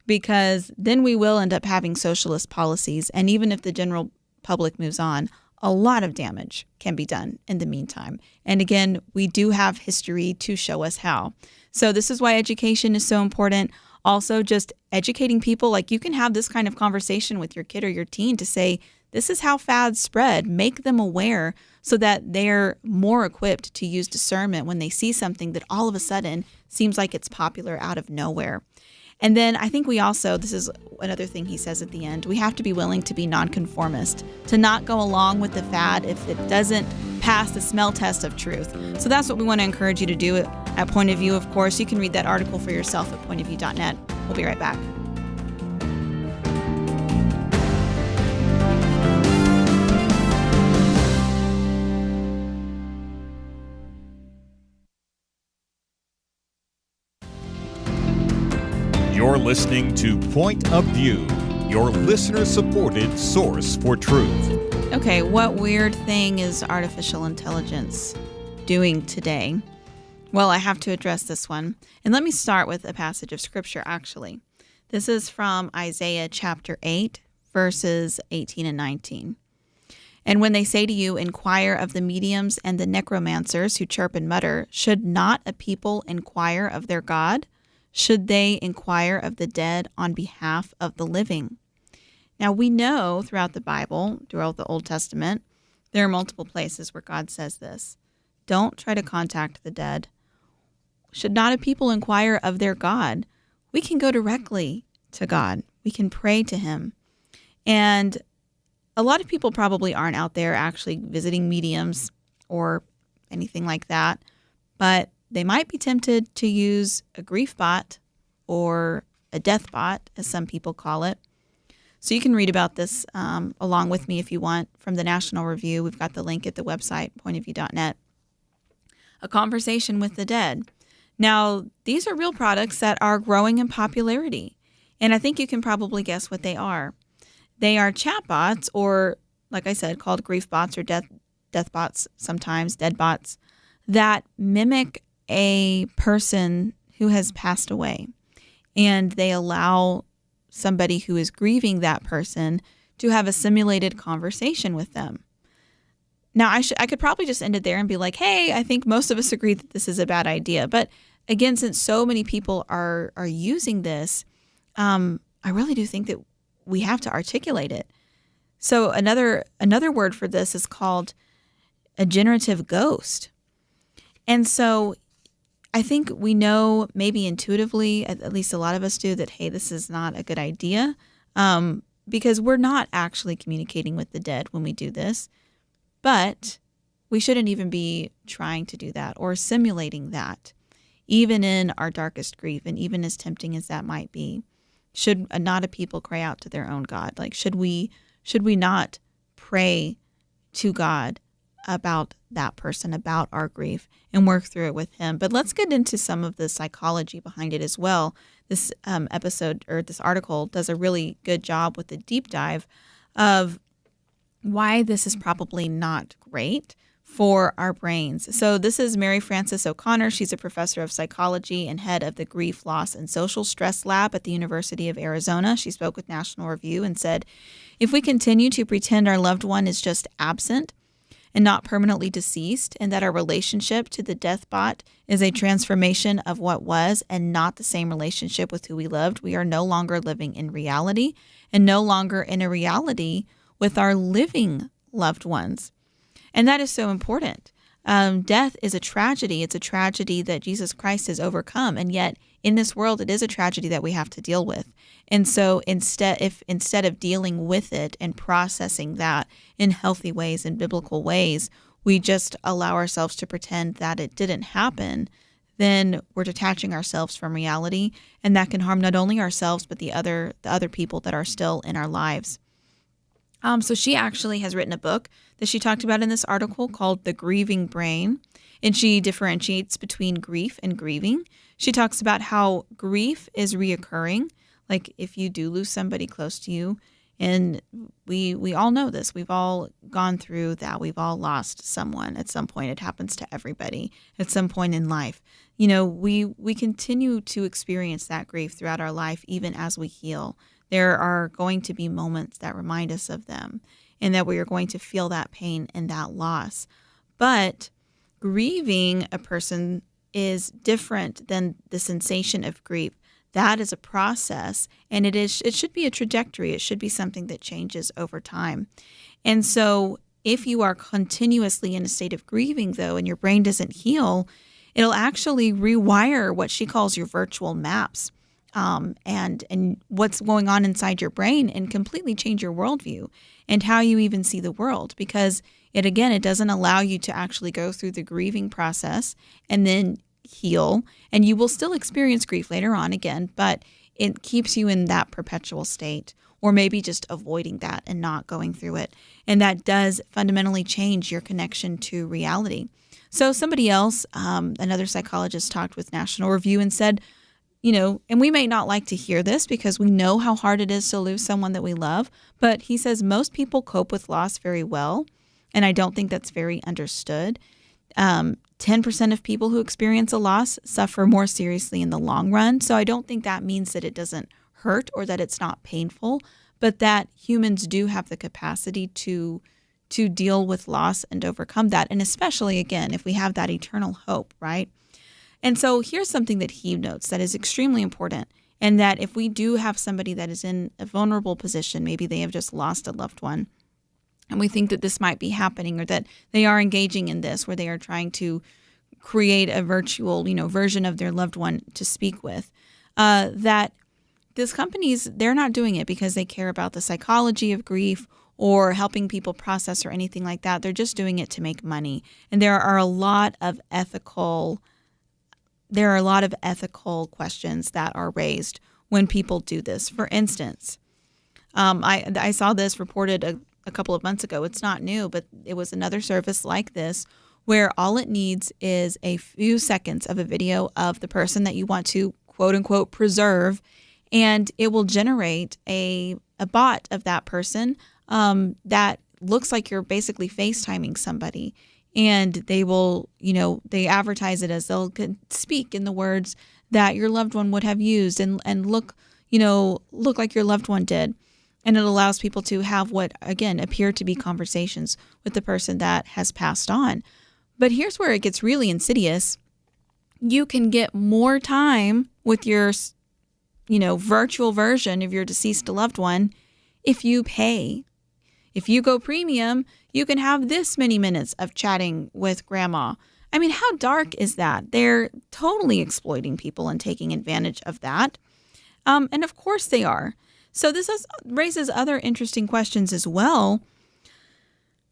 because then we will end up having socialist policies. And even if the general public moves on, a lot of damage can be done in the meantime. And again, we do have history to show us how. So this is why education is so important. Also, just educating people, like, you can have this kind of conversation with your kid or your teen to say, this is how fads spread. Make them aware so that they're more equipped to use discernment when they see something that all of a sudden seems like it's popular out of nowhere. And then I think we also, this is another thing he says at the end, we have to be willing to be nonconformist, to not go along with the fad if it doesn't pass the smell test of truth. So that's what we want to encourage you to do at Point of View. Of course, you can read that article for yourself at pointofview.net. We'll be right back. You're listening to Point of View, your listener-supported source for truth. Okay, what weird thing is artificial intelligence doing today? Well, I have to address this one. And let me start with a passage of scripture, actually. This is from Isaiah chapter 8, verses 18 and 19. And when they say to you, inquire of the mediums and the necromancers who chirp and mutter, should not a people inquire of their God? Should they inquire of the dead on behalf of the living? Now, we know throughout the Bible, throughout the Old Testament, there are multiple places where God says this. Don't try to contact the dead. Should not a people inquire of their God? We can go directly to God. We can pray to him. And a lot of people probably aren't out there actually visiting mediums or anything like that, but they might be tempted to use a grief bot or a death bot, as some people call it. So you can read about this along with me if you want from the National Review. We've got the link at the website, pointofview.net. A conversation with the dead. Now, these are real products that are growing in popularity, and I think you can probably guess what they are. They are chatbots, or like I said, called grief bots or death bots, sometimes dead bots, that mimic a person who has passed away. And they allow somebody who is grieving that person to have a simulated conversation with them. Now, I could probably just end it there and be like, hey, I think most of us agree that this is a bad idea. But again, since so many people are using this, I really do think that we have to articulate it. So another word for this is called a generative ghost. And so I think we know maybe intuitively, at least a lot of us do, that, hey, this is not a good idea because we're not actually communicating with the dead when we do this. But we shouldn't even be trying to do that or simulating that, even in our darkest grief and even as tempting as that might be. Should not a people cry out to their own God? Like, should we not pray to God about that person, about our grief, and work through it with him? But let's get into some of the psychology behind it as well. This episode or this article does a really good job with the deep dive of why this is probably not great for our brains. So this is Mary Frances O'Connor. She's a professor of psychology and head of the Grief, Loss, and Social Stress Lab at the University of Arizona. She spoke with National Review and said, if we continue to pretend our loved one is just absent and not permanently deceased, and that our relationship to the death bot is a transformation of what was and not the same relationship with who we loved, we are no longer living in reality and no longer in a reality with our living loved ones. And that is so important. Death is a tragedy. It's a tragedy that Jesus Christ has overcome. And yet in this world, it is a tragedy that we have to deal with. And so instead of dealing with it and processing that in healthy ways and biblical ways, we just allow ourselves to pretend that it didn't happen, then we're detaching ourselves from reality. And that can harm not only ourselves, but the other people that are still in our lives. So she actually has written a book that she talked about in this article called The Grieving Brain, and she differentiates between grief and grieving. She talks about how grief is reoccurring, like if you do lose somebody close to you, and we all know this. We've all gone through that. We've all lost someone at some point. It happens to everybody at some point in life. You know, we continue to experience that grief throughout our life, even as we heal. There are going to be moments that remind us of them and that we are going to feel that pain and that loss. But grieving a person is different than the sensation of grief. That is a process, and it should be a trajectory. It should be something that changes over time. And so if you are continuously in a state of grieving, though, and your brain doesn't heal, it'll actually rewire what she calls your virtual maps. And what's going on inside your brain, and completely change your worldview and how you even see the world, because it doesn't allow you to actually go through the grieving process and then heal. And you will still experience grief later on again, but it keeps you in that perpetual state, or maybe just avoiding that and not going through it. And that does fundamentally change your connection to reality. So somebody else, another psychologist, talked with National Review and said, and we may not like to hear this because we know how hard it is to lose someone that we love, but he says most people cope with loss very well, and I don't think that's very understood. 10% of people who experience a loss suffer more seriously in the long run, so I don't think that means that it doesn't hurt or that it's not painful, but that humans do have the capacity to deal with loss and overcome that, and especially, again, if we have that eternal hope, right? And so here's something that he notes that is extremely important, and that if we do have somebody that is in a vulnerable position, maybe they have just lost a loved one, and we think that this might be happening or that they are engaging in this where they are trying to create a virtual, version of their loved one to speak with, that these companies, they're not doing it because they care about the psychology of grief or helping people process or anything like that. They're just doing it to make money. And there are a lot of ethical questions that are raised when people do this. For instance, I saw this reported a couple of months ago. It's not new, but it was another service like this where all it needs is a few seconds of a video of the person that you want to quote unquote preserve, and it will generate a bot of that person that looks like you're basically FaceTiming somebody. And they will, they advertise it as they'll speak in the words that your loved one would have used and look like your loved one did. And it allows people to have what, again, appear to be conversations with the person that has passed on. But here's where it gets really insidious. You can get more time with your, virtual version of your deceased loved one if you pay. If you go premium, you can have this many minutes of chatting with grandma. I mean, how dark is that? They're totally exploiting people and taking advantage of that. And of course they are. So this raises other interesting questions as well.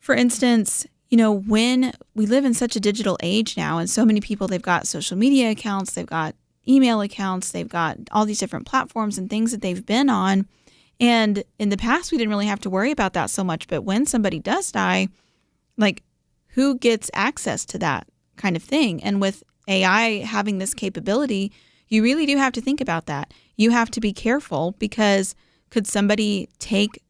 For instance, when we live in such a digital age now, and so many people, they've got social media accounts, they've got email accounts, they've got all these different platforms and things that they've been on. And in the past, we didn't really have to worry about that so much. But when somebody does die, who gets access to that kind of thing? And with AI having this capability, you really do have to think about that. You have to be careful because could somebody take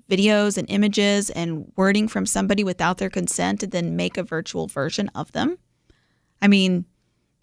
videos and images and wording from somebody without their consent and then make a virtual version of them? I mean,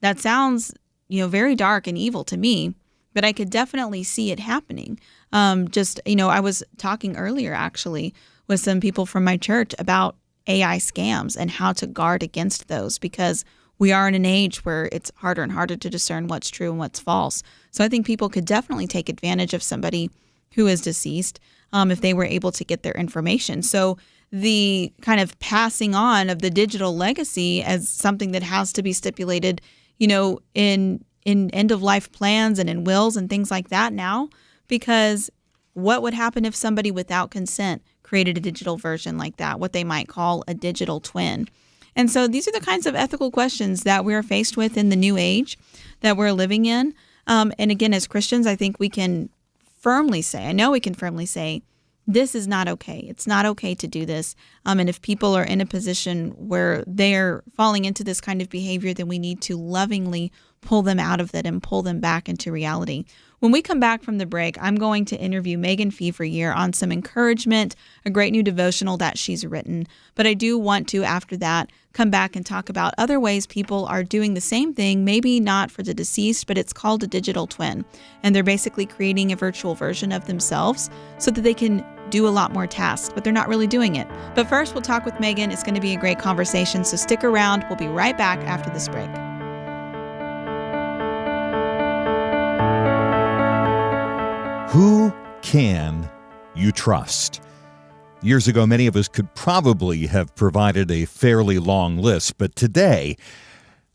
that sounds, very dark and evil to me, but I could definitely see it happening. I was talking earlier actually with some people from my church about AI scams and how to guard against those, because we are in an age where it's harder and harder to discern what's true and what's false. So I think people could definitely take advantage of somebody who is deceased if they were able to get their information. So the kind of passing on of the digital legacy as something that has to be stipulated, in end-of-life plans and in wills and things like that now, because what would happen if somebody without consent created a digital version like that, what they might call a digital twin? And so these are the kinds of ethical questions that we're faced with in the new age that we're living in. And again, as Christians, I think we can firmly say, this is not okay. It's not okay to do this. And if people are in a position where they're falling into this kind of behavior, then we need to lovingly pull them out of that and pull them back into reality. When we come back from the break, I'm going to interview Megan Feveryear on some encouragement, a great new devotional that she's written. But I do want to, after that, come back and talk about other ways people are doing the same thing, maybe not for the deceased, but it's called a digital twin. And they're basically creating a virtual version of themselves so that they can do a lot more tasks, but they're not really doing it. But first, we'll talk with Megan. It's going to be a great conversation, so stick around. We'll be right back after this break. Who can you trust? Years ago, many of us could probably have provided a fairly long list, but today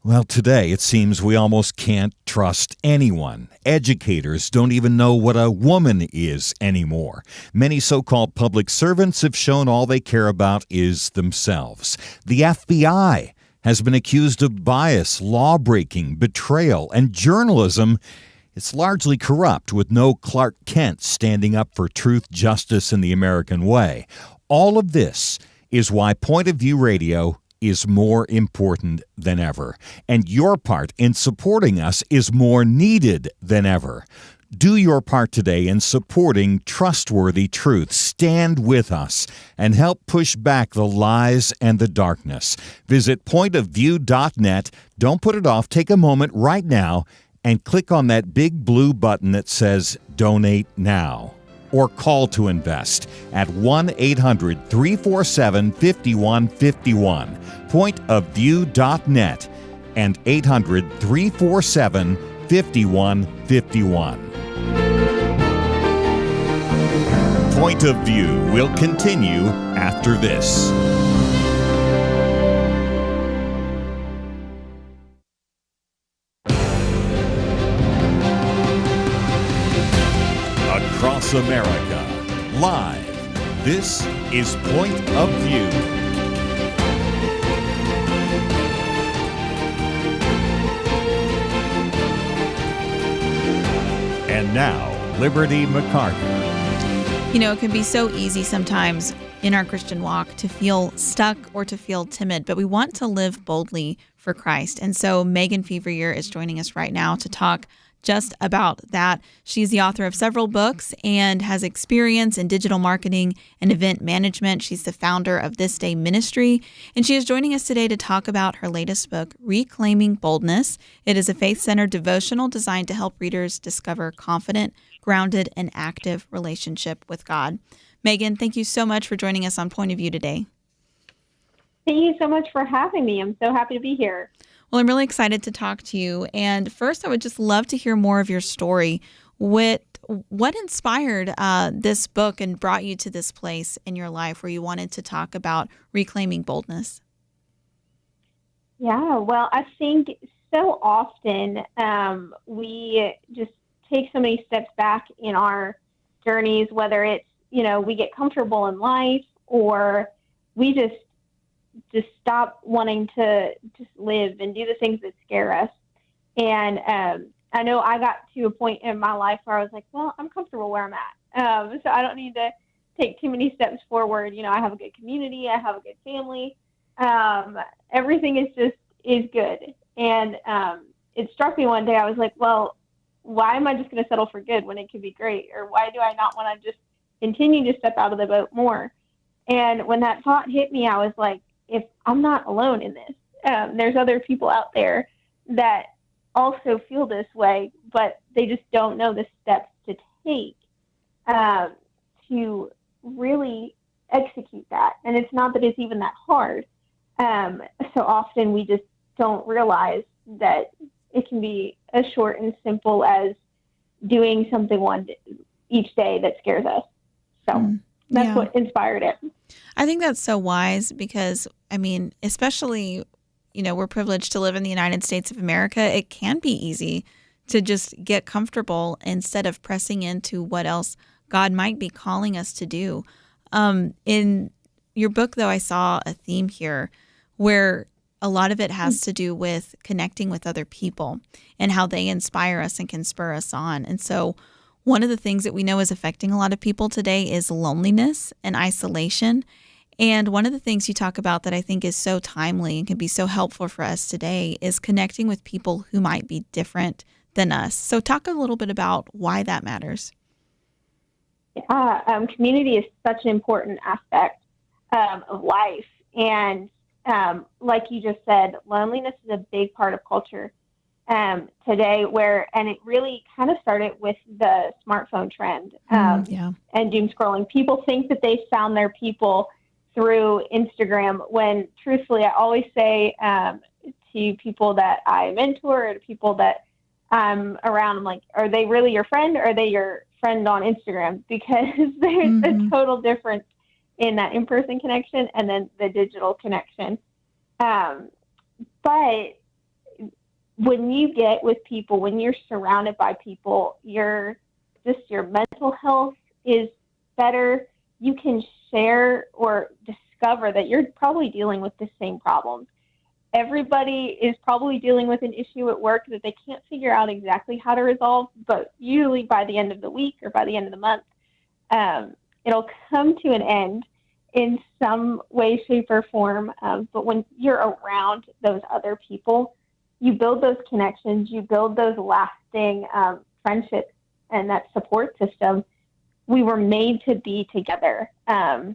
it seems we almost can't trust anyone. Educators don't even know what a woman is anymore. Many so-called public servants have shown all they care about is themselves. The FBI has been accused of bias, law-breaking, betrayal, and journalism. It's largely corrupt, with no Clark Kent standing up for truth, justice, and the American way. All of this is why Point of View Radio is more important than ever, and your part in supporting us is more needed than ever. Do your part today in supporting trustworthy truth. Stand with us and help push back the lies and the darkness. Visit pointofview.net. Don't put it off. Take a moment right now and click on that big blue button that says Donate Now. Or call to invest at 1-800-347-5151. Pointofview.net and 800-347-5151. Point of View will continue after this. Across America, live, this is Point of View. And now, Liberty McArtor. You know, it can be so easy sometimes in our Christian walk to feel stuck or to feel timid, but we want to live boldly for Christ. And so Megan Feveryear is joining us right now to talk just about that. She's the author of several books and has experience in digital marketing and event management. She's the founder of This Day Ministry, and she is joining us today to talk about her latest book, Reclaiming Boldness. It is a faith-centered devotional designed to help readers discover confident, grounded, and active relationship with God. Megan, thank you so much for joining us on Point of View today. Thank you so much for having me. I'm so happy to be here. Well, I'm really excited to talk to you. And first, I would just love to hear more of your story. What inspired this book and brought you to this place in your life where you wanted to talk about reclaiming boldness? Yeah, well, I think so often we just take so many steps back in our journeys, whether it's, we get comfortable in life or we just stop wanting to just live and do the things that scare us. And I know I got to a point in my life where I was like, well, I'm comfortable where I'm at. So I don't need to take too many steps forward. I have a good community. I have a good family. Everything is good. And it struck me one day. I was like, well, why am I just going to settle for good when it could be great? Or why do I not want to just continue to step out of the boat more? And when that thought hit me, I was like, if I'm not alone in this, there's other people out there that also feel this way, but they just don't know the steps to take to really execute that. And it's not that it's even that hard. So often we just don't realize that it can be as short and simple as doing something each day that scares us. So that's what inspired it. I think that's so wise because, especially, we're privileged to live in the United States of America. It can be easy to just get comfortable instead of pressing into what else God might be calling us to do. In your book, though, I saw a theme here where a lot of it has to do with connecting with other people and how they inspire us and can spur us on. And so one of the things that we know is affecting a lot of people today is loneliness and isolation. And one of the things you talk about that I think is so timely and can be so helpful for us today is connecting with people who might be different than us. So talk a little bit about why that matters. Community is such an important aspect of life. And like you just said, loneliness is a big part of culture today, and it really kind of started with the smartphone trend and doom scrolling. People think that they found their people through Instagram when truthfully, I always say to people that I mentor or to people that I'm around, I'm like, are they really your friend or are they your friend on Instagram? Because there's a total difference in that in-person connection and then the digital connection. But when you get with people, when you're surrounded by people, your mental health is better. You can share or discover that you're probably dealing with the same problems. Everybody is probably dealing with an issue at work that they can't figure out exactly how to resolve, but usually by the end of the week or by the end of the month, it'll come to an end in some way, shape, or form. But when you're around those other people, you build those connections, you build those lasting friendships and that support system. We were made to be together. I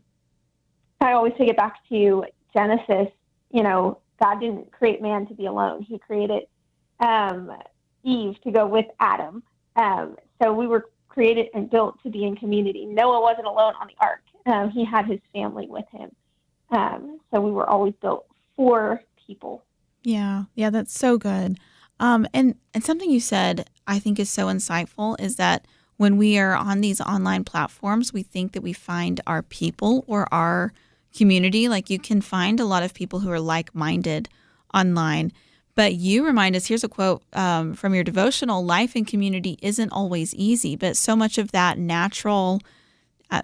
always take it back to Genesis. God didn't create man to be alone. He created Eve to go with Adam. So we were created and built to be in community. Noah wasn't alone on the ark. He had his family with him. So we were always built for people. Yeah, that's so good. And something you said I think is so insightful is that when we are on these online platforms, we think that we find our people or our community. Like you can find a lot of people who are like-minded online. But you remind us, here's a quote from your devotional, life in community isn't always easy, but so much of that natural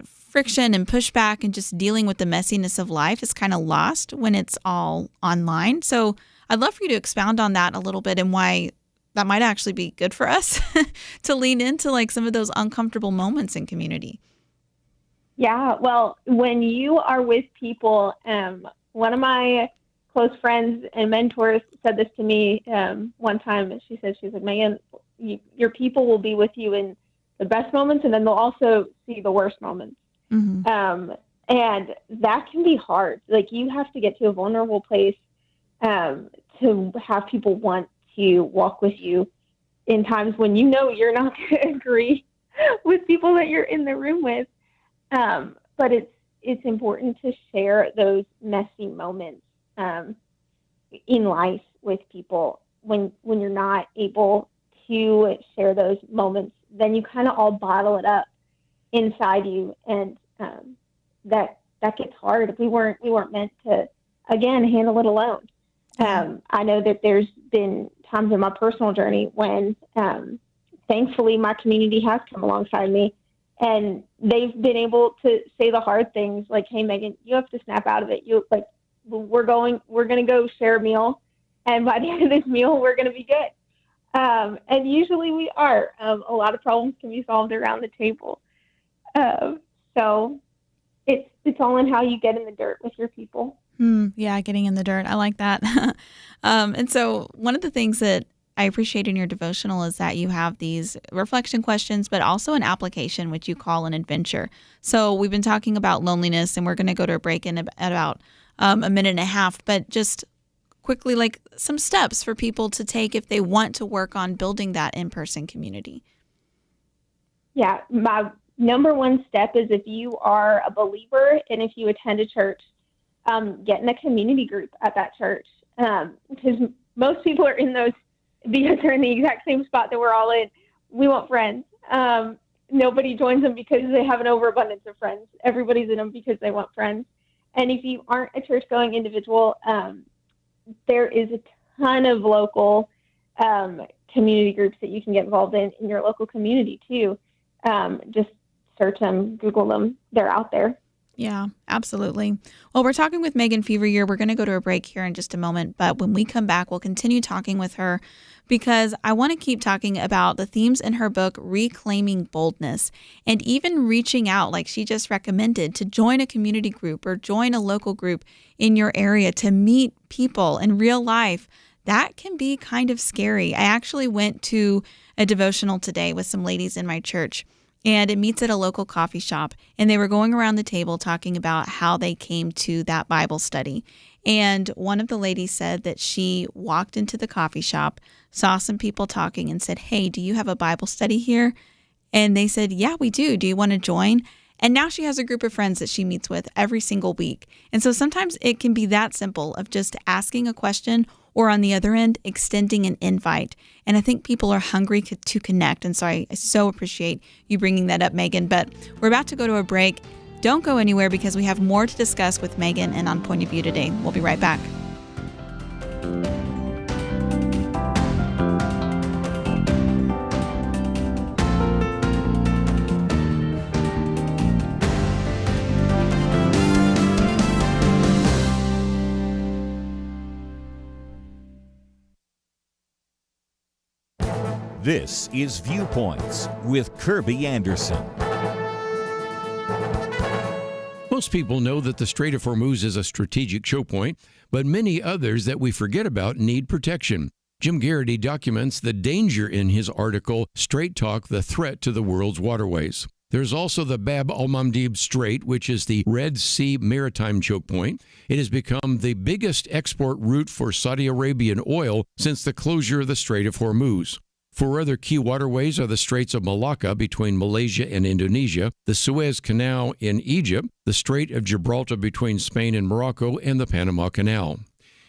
friction and pushback and just dealing with the messiness of life is kind of lost when it's all online. So I'd love for you to expound on that a little bit and why that might actually be good for us to lean into like some of those uncomfortable moments in community. Yeah, well, when you are with people, one of my close friends and mentors said this to me one time. She said, Megan, your people will be with you in the best moments, and then they'll also see the worst moments. Mm-hmm. And that can be hard. Like you have to get to a vulnerable place to have people want to walk with you in times when you're not going to agree with people that you're in the room with. But it's important to share those messy moments in life with people. When you're not able to share those moments, then you kind of all bottle it up inside you, and that gets hard. We weren't meant to, again, handle it alone. I know that there's been times in my personal journey when thankfully my community has come alongside me, and they've been able to say the hard things like, hey, Megan, you have to snap out of it. We're going to go share a meal, and by the end of this meal, we're going to be good. And usually we are. A lot of problems can be solved around the table. So it's all in how you get in the dirt with your people. Yeah, getting in the dirt. I like that. And so one of the things that I appreciate in your devotional is that you have these reflection questions, but also an application, which you call an adventure. So we've been talking about loneliness, and we're going to go to a break in about a minute and a half, but just quickly, like some steps for people to take if they want to work on building that in-person community. Yeah, my number one step is if you are a believer and if you attend a church, get in a community group at that church. Because most people are in those because they're in the exact same spot that we're all in. We want friends. Nobody joins them because they have an overabundance of friends. Everybody's in them because they want friends. And if you aren't a church-going individual, there is a ton of local community groups that you can get involved in your local community too. Just search them, Google them. They're out there. Yeah, absolutely. Well, we're talking with Megan Feveryear. We're going to go to a break here in just a moment, but when we come back, we'll continue talking with her because I want to keep talking about the themes in her book, Reclaiming Boldness, and even reaching out, like she just recommended, to join a community group or join a local group in your area to meet people in real life. That can be kind of scary. I actually went to a devotional today with some ladies in my church, and it meets at a local coffee shop. And they were going around the table talking about how they came to that Bible study. And one of the ladies said that she walked into the coffee shop, saw some people talking and said, hey, do you have a Bible study here? And they said, yeah, we do. Do you want to join? And now she has a group of friends that she meets with every single week. And so sometimes it can be that simple of just asking a question or on the other end, extending an invite. And I think people are hungry to connect. And so I so appreciate you bringing that up, Megan. But we're about to go to a break. Don't go anywhere because we have more to discuss with Megan and On Point of View today. We'll be right back. This is Viewpoints with Kirby Anderson. Most people know that the Strait of Hormuz is a strategic choke point, but many others that we forget about need protection. Jim Garrity documents the danger in his article, Strait Talk, the Threat to the World's Waterways. There's also the Bab al-Mandeb Strait, which is the Red Sea maritime choke point. It has become the biggest export route for Saudi Arabian oil since the closure of the Strait of Hormuz. Four other key waterways are the Straits of Malacca between Malaysia and Indonesia, the Suez Canal in Egypt, the Strait of Gibraltar between Spain and Morocco, and the Panama Canal.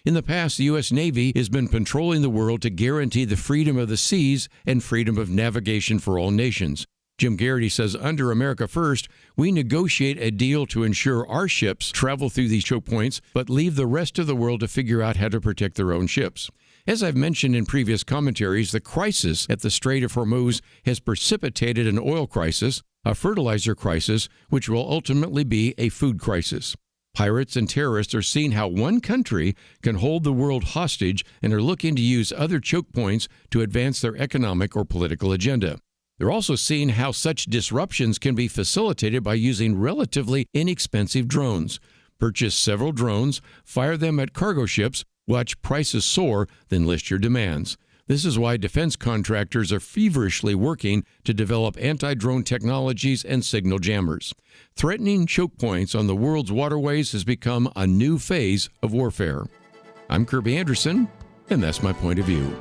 In the past, the U.S. Navy has been patrolling the world to guarantee the freedom of the seas and freedom of navigation for all nations. Jim Garrity says under America First, we negotiate a deal to ensure our ships travel through these choke points, but leave the rest of the world to figure out how to protect their own ships. As I've mentioned in previous commentaries, the crisis at the Strait of Hormuz has precipitated an oil crisis, a fertilizer crisis, which will ultimately be a food crisis. Pirates and terrorists are seeing how one country can hold the world hostage and are looking to use other choke points to advance their economic or political agenda. They're also seeing how such disruptions can be facilitated by using relatively inexpensive drones. Purchase several drones, fire them at cargo ships, watch prices soar, then list your demands. This is why defense contractors are feverishly working to develop anti-drone technologies and signal jammers. Threatening choke points on the world's waterways has become a new phase of warfare. I'm Kirby Anderson, and that's my point of view.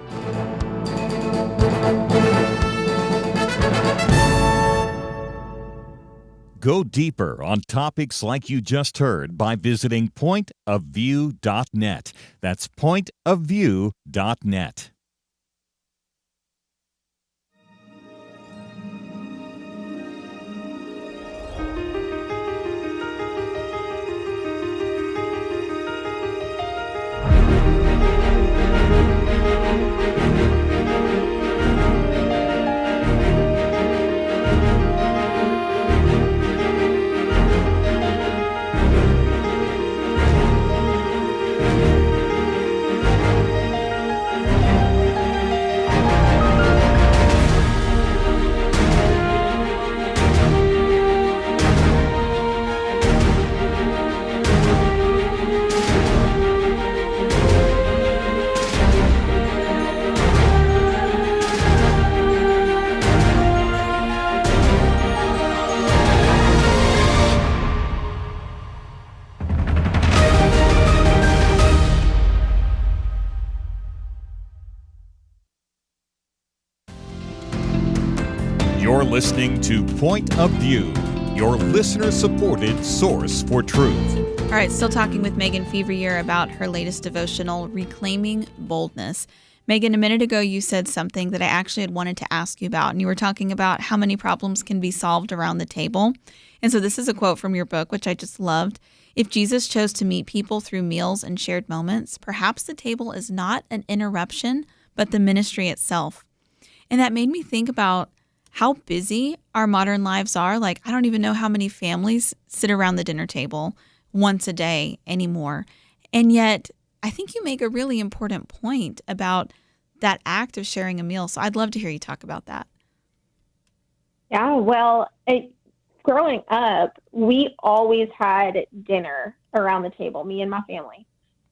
Go deeper on topics like you just heard by visiting pointofview.net. That's pointofview.net. You're listening to Point of View, your listener-supported source for truth. All right, still talking with Megan Feveryear about her latest devotional, Reclaiming Boldness. Megan, a minute ago you said something that I actually had wanted to ask you about, and you were talking about how many problems can be solved around the table. And so this is a quote from your book, which I just loved. If Jesus chose to meet people through meals and shared moments, perhaps the table is not an interruption, but the ministry itself. And that made me think about how busy our modern lives are. Like, I don't even know how many families sit around the dinner table once a day anymore. And yet, I think you make a really important point about that act of sharing a meal. So I'd love to hear you talk about that. Yeah, well, growing up, we always had dinner around the table, me and my family.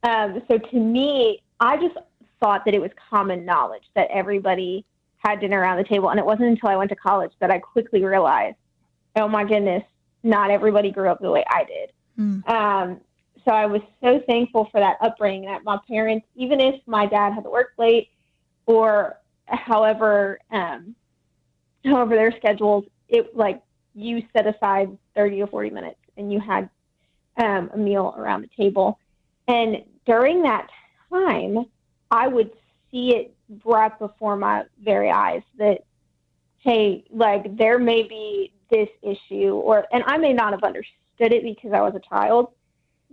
So to me, I just thought that it was common knowledge that everybody had dinner around the table. And it wasn't until I went to college that I quickly realized, oh my goodness, not everybody grew up the way I did. So I was so thankful for that upbringing, that my parents, even if my dad had to work late or however their schedules, it like you set aside 30 or 40 minutes and you had a meal around the table. And during that time, I would see it brought before my very eyes that, hey, like there may be this issue, and I may not have understood it because I was a child,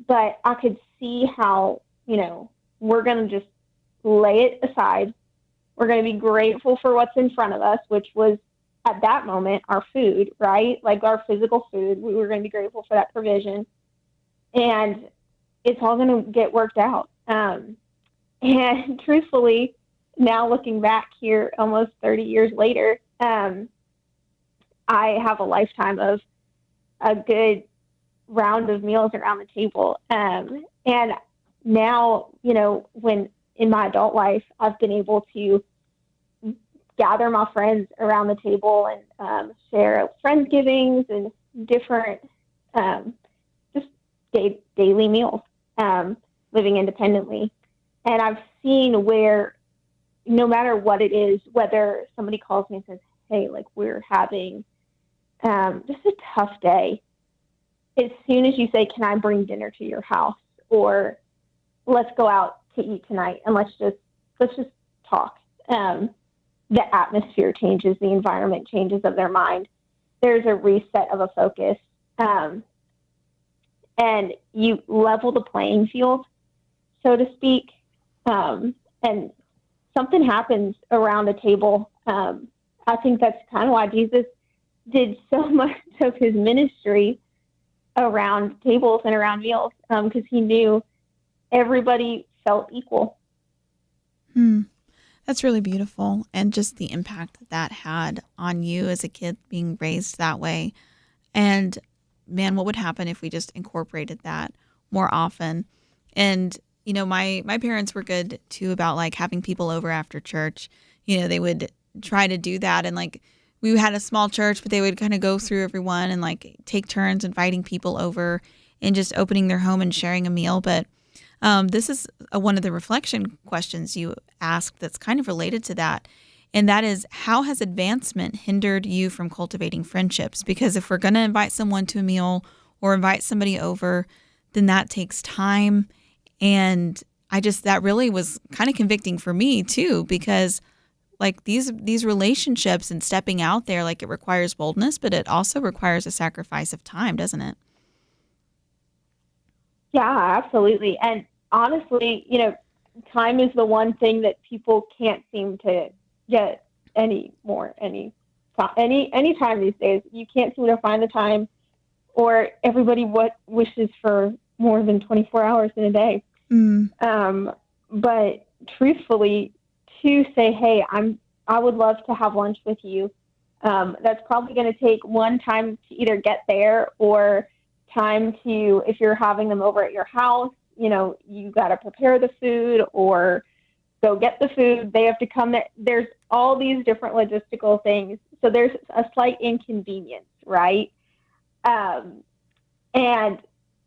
but I could see how, we're going to just lay it aside. We're going to be grateful for what's in front of us, which was at that moment our food, right? Like our physical food. We were going to be grateful for that provision, and it's all going to get worked out. And truthfully, now looking back here almost 30 years later, I have a lifetime of a good round of meals around the table. And now, when in my adult life, I've been able to gather my friends around the table and share Friendsgivings and different just daily meals, living independently. And I've seen where no matter what it is, whether somebody calls me and says, hey, like we're having just a tough day, as soon as you say, can I bring dinner to your house, or let's go out to eat tonight and let's just talk. The atmosphere changes, the environment changes of their mind. There's a reset of a focus. And you level the playing field, so to speak. And something happens around a table. I think that's kind of why Jesus did so much of his ministry around tables and around meals, because he knew everybody felt equal. That's really beautiful. And just the impact that had on you as a kid being raised that way. And man, what would happen if we just incorporated that more often? And, my parents were good too about like having people over after church. They would try to do that. And like, we had a small church, but they would kind of go through everyone and like take turns inviting people over and just opening their home and sharing a meal. But this is one of the reflection questions you asked that's kind of related to that. And that is, how has advancement hindered you from cultivating friendships? Because if we're going to invite someone to a meal or invite somebody over, then that takes time. And that really was kind of convicting for me too, because like these relationships and stepping out there, like it requires boldness, but it also requires a sacrifice of time, doesn't it? Yeah, absolutely. And honestly, time is the one thing that people can't seem to get any time these days. You can't seem to find the time, or everybody wishes for more than 24 hours in a day. But truthfully, to say, hey, I would love to have lunch with you. That's probably going to take one time to either get there, or time to, if you're having them over at your house, you got to prepare the food or go get the food. They have to come. There's all these different logistical things. So there's a slight inconvenience, right? And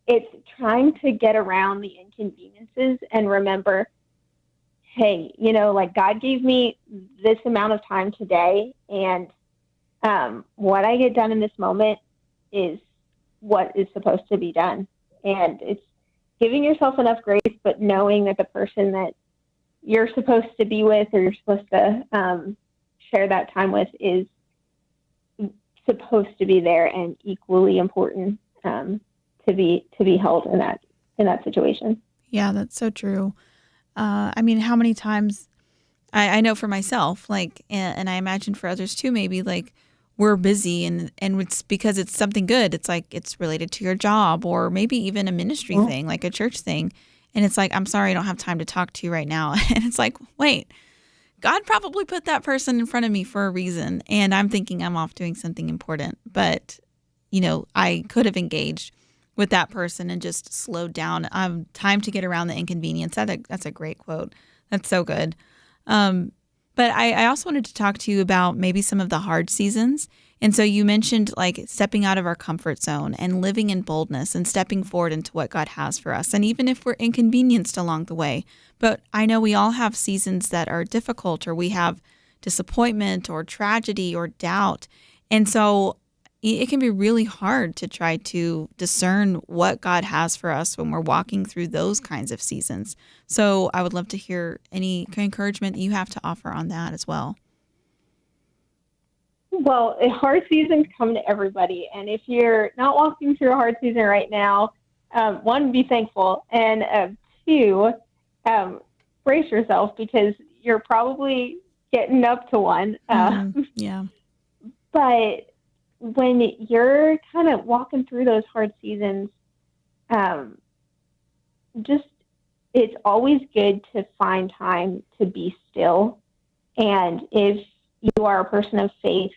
it's trying to get around the inconveniences and remember, hey, like God gave me this amount of time today, and what I get done in this moment is what is supposed to be done. And it's giving yourself enough grace, but knowing that the person that you're supposed to be with, or you're supposed to share that time with, is supposed to be there and equally important to be held in that situation. Yeah, that's so true. How many times I know for myself, like, and I imagine for others too, maybe like we're busy and it's because it's something good. It's like it's related to your job, or maybe even a ministry thing, like a church thing. And it's like, I'm sorry, I don't have time to talk to you right now. And it's like, wait, God probably put that person in front of me for a reason. And I'm thinking I'm off doing something important. But, I could have engaged with that person and just slowed down. Time to get around the inconvenience. That's a great quote. That's so good. But I also wanted to talk to you about maybe some of the hard seasons. And so you mentioned like stepping out of our comfort zone and living in boldness and stepping forward into what God has for us. And even if we're inconvenienced along the way, but I know we all have seasons that are difficult, or we have disappointment or tragedy or doubt. And so it can be really hard to try to discern what God has for us when we're walking through those kinds of seasons. So I would love to hear any encouragement that you have to offer on that as well. Well, hard seasons come to everybody. And if you're not walking through a hard season right now, one, be thankful. And two, brace yourself, because you're probably getting up to one. Yeah. But when you're kind of walking through those hard seasons, it's always good to find time to be still. And if you are a person of faith,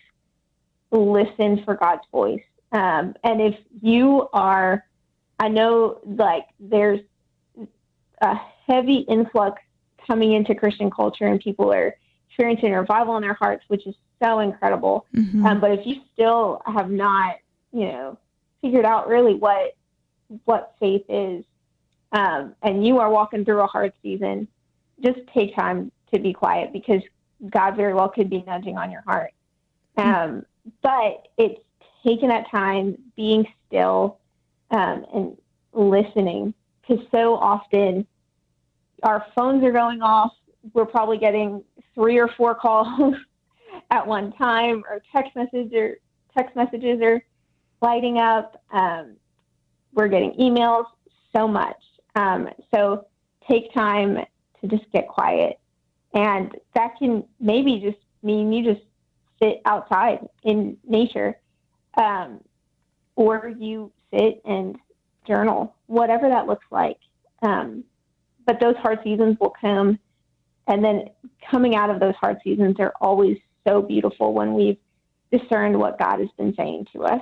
listen for God's voice. And if you are I know like there's a heavy influx coming into Christian culture, and people are experiencing revival in their hearts, which is so incredible. Mm-hmm. But if you still have not, figured out really what faith is, and you are walking through a hard season, just take time to be quiet, because God very well could be nudging on your heart. But it's taking that time, being still, and listening, because so often our phones are going off. We're probably getting 3 or 4 calls at one time, or text messages are lighting up. We're getting emails, so much. So take time to just get quiet. And that can maybe just mean you just sit outside in nature, or you sit and journal, whatever that looks like. But those hard seasons will come. And then coming out of those hard seasons are always so beautiful when we've discerned what God has been saying to us.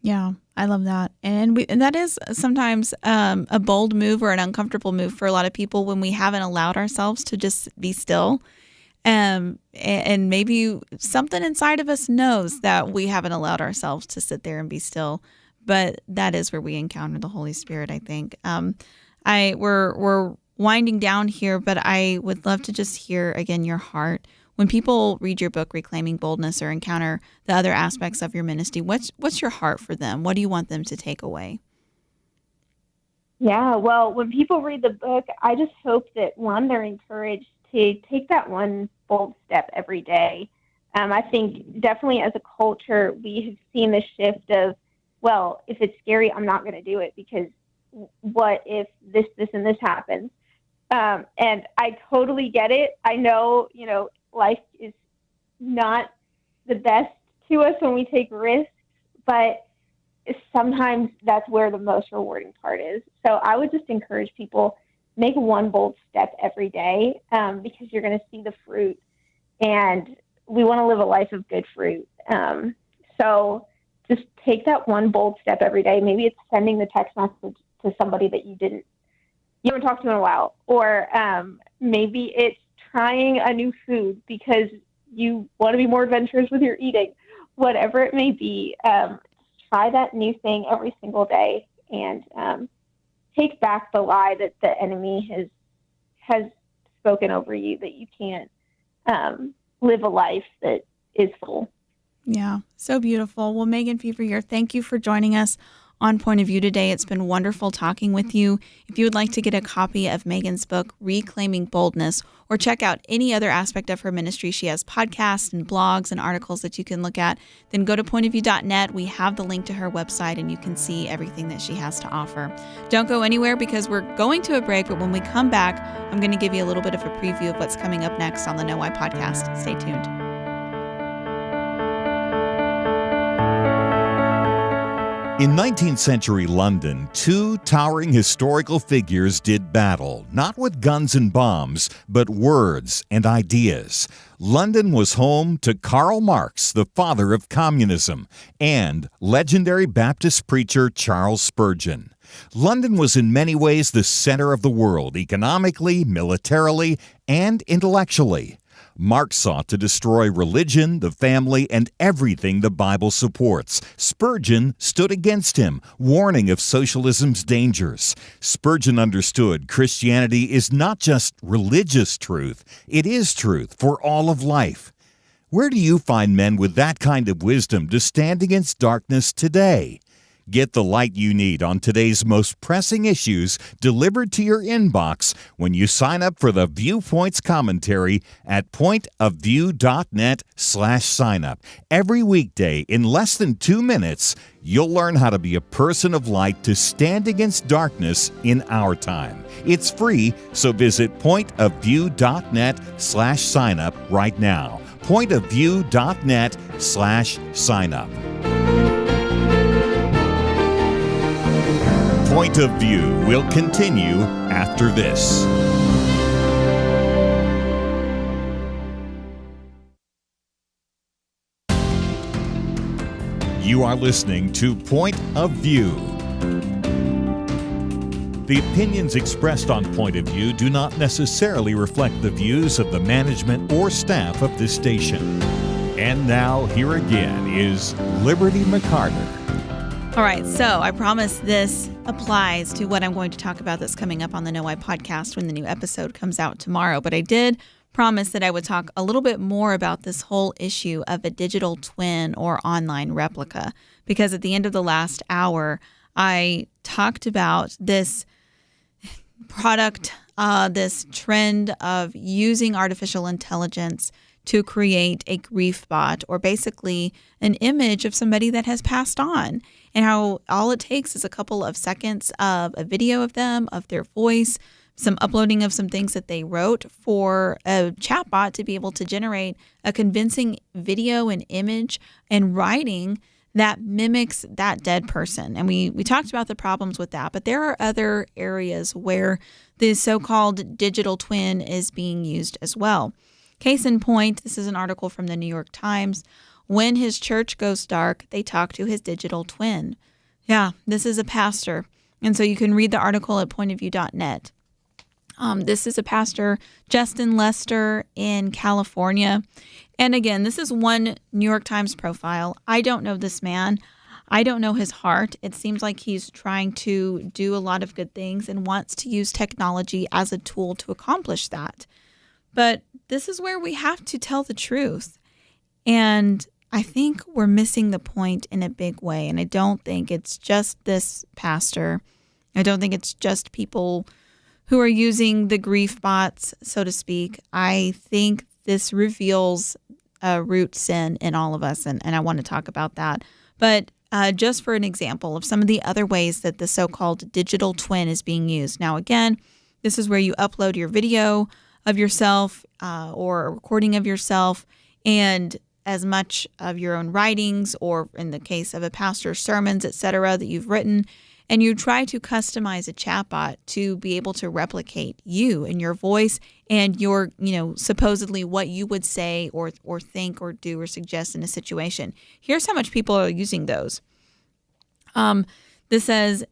Yeah, I love that. And that is sometimes a bold move or an uncomfortable move for a lot of people when we haven't allowed ourselves to just be still. And maybe something inside of us knows that we haven't allowed ourselves to sit there and be still. But that is where we encounter the Holy Spirit, I think. We're winding down here, but I would love to just hear again your heart. When people read your book, Reclaiming Boldness, or encounter the other aspects of your ministry, what's your heart for them? What do you want them to take away? Yeah, well, when people read the book, I just hope that, one, they're encouraged to take that one bold step every day. I think definitely as a culture, we have seen the shift of, well, if it's scary, I'm not going to do it, because what if this, and this happens? And I totally get it. I know, life is not the best to us when we take risks, but sometimes that's where the most rewarding part is. So I would just encourage people, make one bold step every day, because you're going to see the fruit, and we want to live a life of good fruit. So just take that one bold step every day. Maybe it's sending the text message to somebody that you haven't talked to in a while, or maybe it's trying a new food because you want to be more adventurous with your eating. Whatever it may be, try that new thing every single day, and take back the lie that the enemy has spoken over you, that you can't live a life that is full. Yeah, so beautiful. Well, Megan Feveryear, thank you for joining us on Point of View today. It's been wonderful talking with you. If you would like to get a copy of Megan's book, Reclaiming Boldness, or check out any other aspect of her ministry, she has podcasts and blogs and articles that you can look at, then go to pointofview.net. We have the link to her website, and you can see everything that she has to offer. Don't go anywhere, because we're going to a break, but when we come back, I'm going to give you a little bit of a preview of what's coming up next on the Know Why podcast. Stay tuned. In 19th century London, 2 towering historical figures did battle, not with guns and bombs, but words and ideas. London was home to Karl Marx, the father of communism, and legendary Baptist preacher Charles Spurgeon. London was in many ways the center of the world, economically, militarily, and intellectually. Marx sought to destroy religion, the family, and everything the Bible supports. Spurgeon stood against him, warning of socialism's dangers. Spurgeon understood Christianity is not just religious truth, it is truth for all of life. Where do you find men with that kind of wisdom to stand against darkness today? Get the light you need on today's most pressing issues delivered to your inbox when you sign up for the Viewpoints commentary at pointofview.net/signup. Every weekday, in less than 2 minutes, you'll learn how to be a person of light to stand against darkness in our time. It's free, so visit pointofview.net/signup right now. pointofview.net/signup. Point of View will continue after this. You are listening to Point of View. The opinions expressed on Point of View do not necessarily reflect the views of the management or staff of this station. And now, here again is Liberty McArtor. All right, so I promise this applies to what I'm going to talk about that's coming up on the Know Why podcast when the new episode comes out tomorrow. But I did promise that I would talk a little bit more about this whole issue of a digital twin or online replica, because at the end of the last hour, I talked about this product, this trend of using artificial intelligence to create a grief bot, or basically an image of somebody that has passed on, and how all it takes is a couple of seconds of a video of them, of their voice, some uploading of some things that they wrote for a chatbot to be able to generate a convincing video and image and writing that mimics that dead person. And we talked about the problems with that, but there are other areas where the so-called digital twin is being used as well. Case in point, this is an article from the New York Times. When his church goes dark, they talk to his digital twin. Yeah, this is a pastor. And so you can read the article at pointofview.net. This is a pastor, Justin Lester, in California. And again, this is one New York Times profile. I don't know this man. I don't know his heart. It seems like he's trying to do a lot of good things and wants to use technology as a tool to accomplish that. But this is where we have to tell the truth. And I think we're missing the point in a big way. And I don't think it's just this pastor. I don't think it's just people who are using the grief bots, so to speak. I think this reveals a root sin in all of us, and I want to talk about that. But just for an example of some of the other ways that the so-called digital twin is being used. Now, again, this is where you upload your video of yourself or a recording of yourself and as much of your own writings, or in the case of a pastor's sermons, etc., that you've written, and you try to customize a chatbot to be able to replicate you and your voice and your, supposedly what you would say or think or do or suggest in a situation. Here's how much people are using those. This says,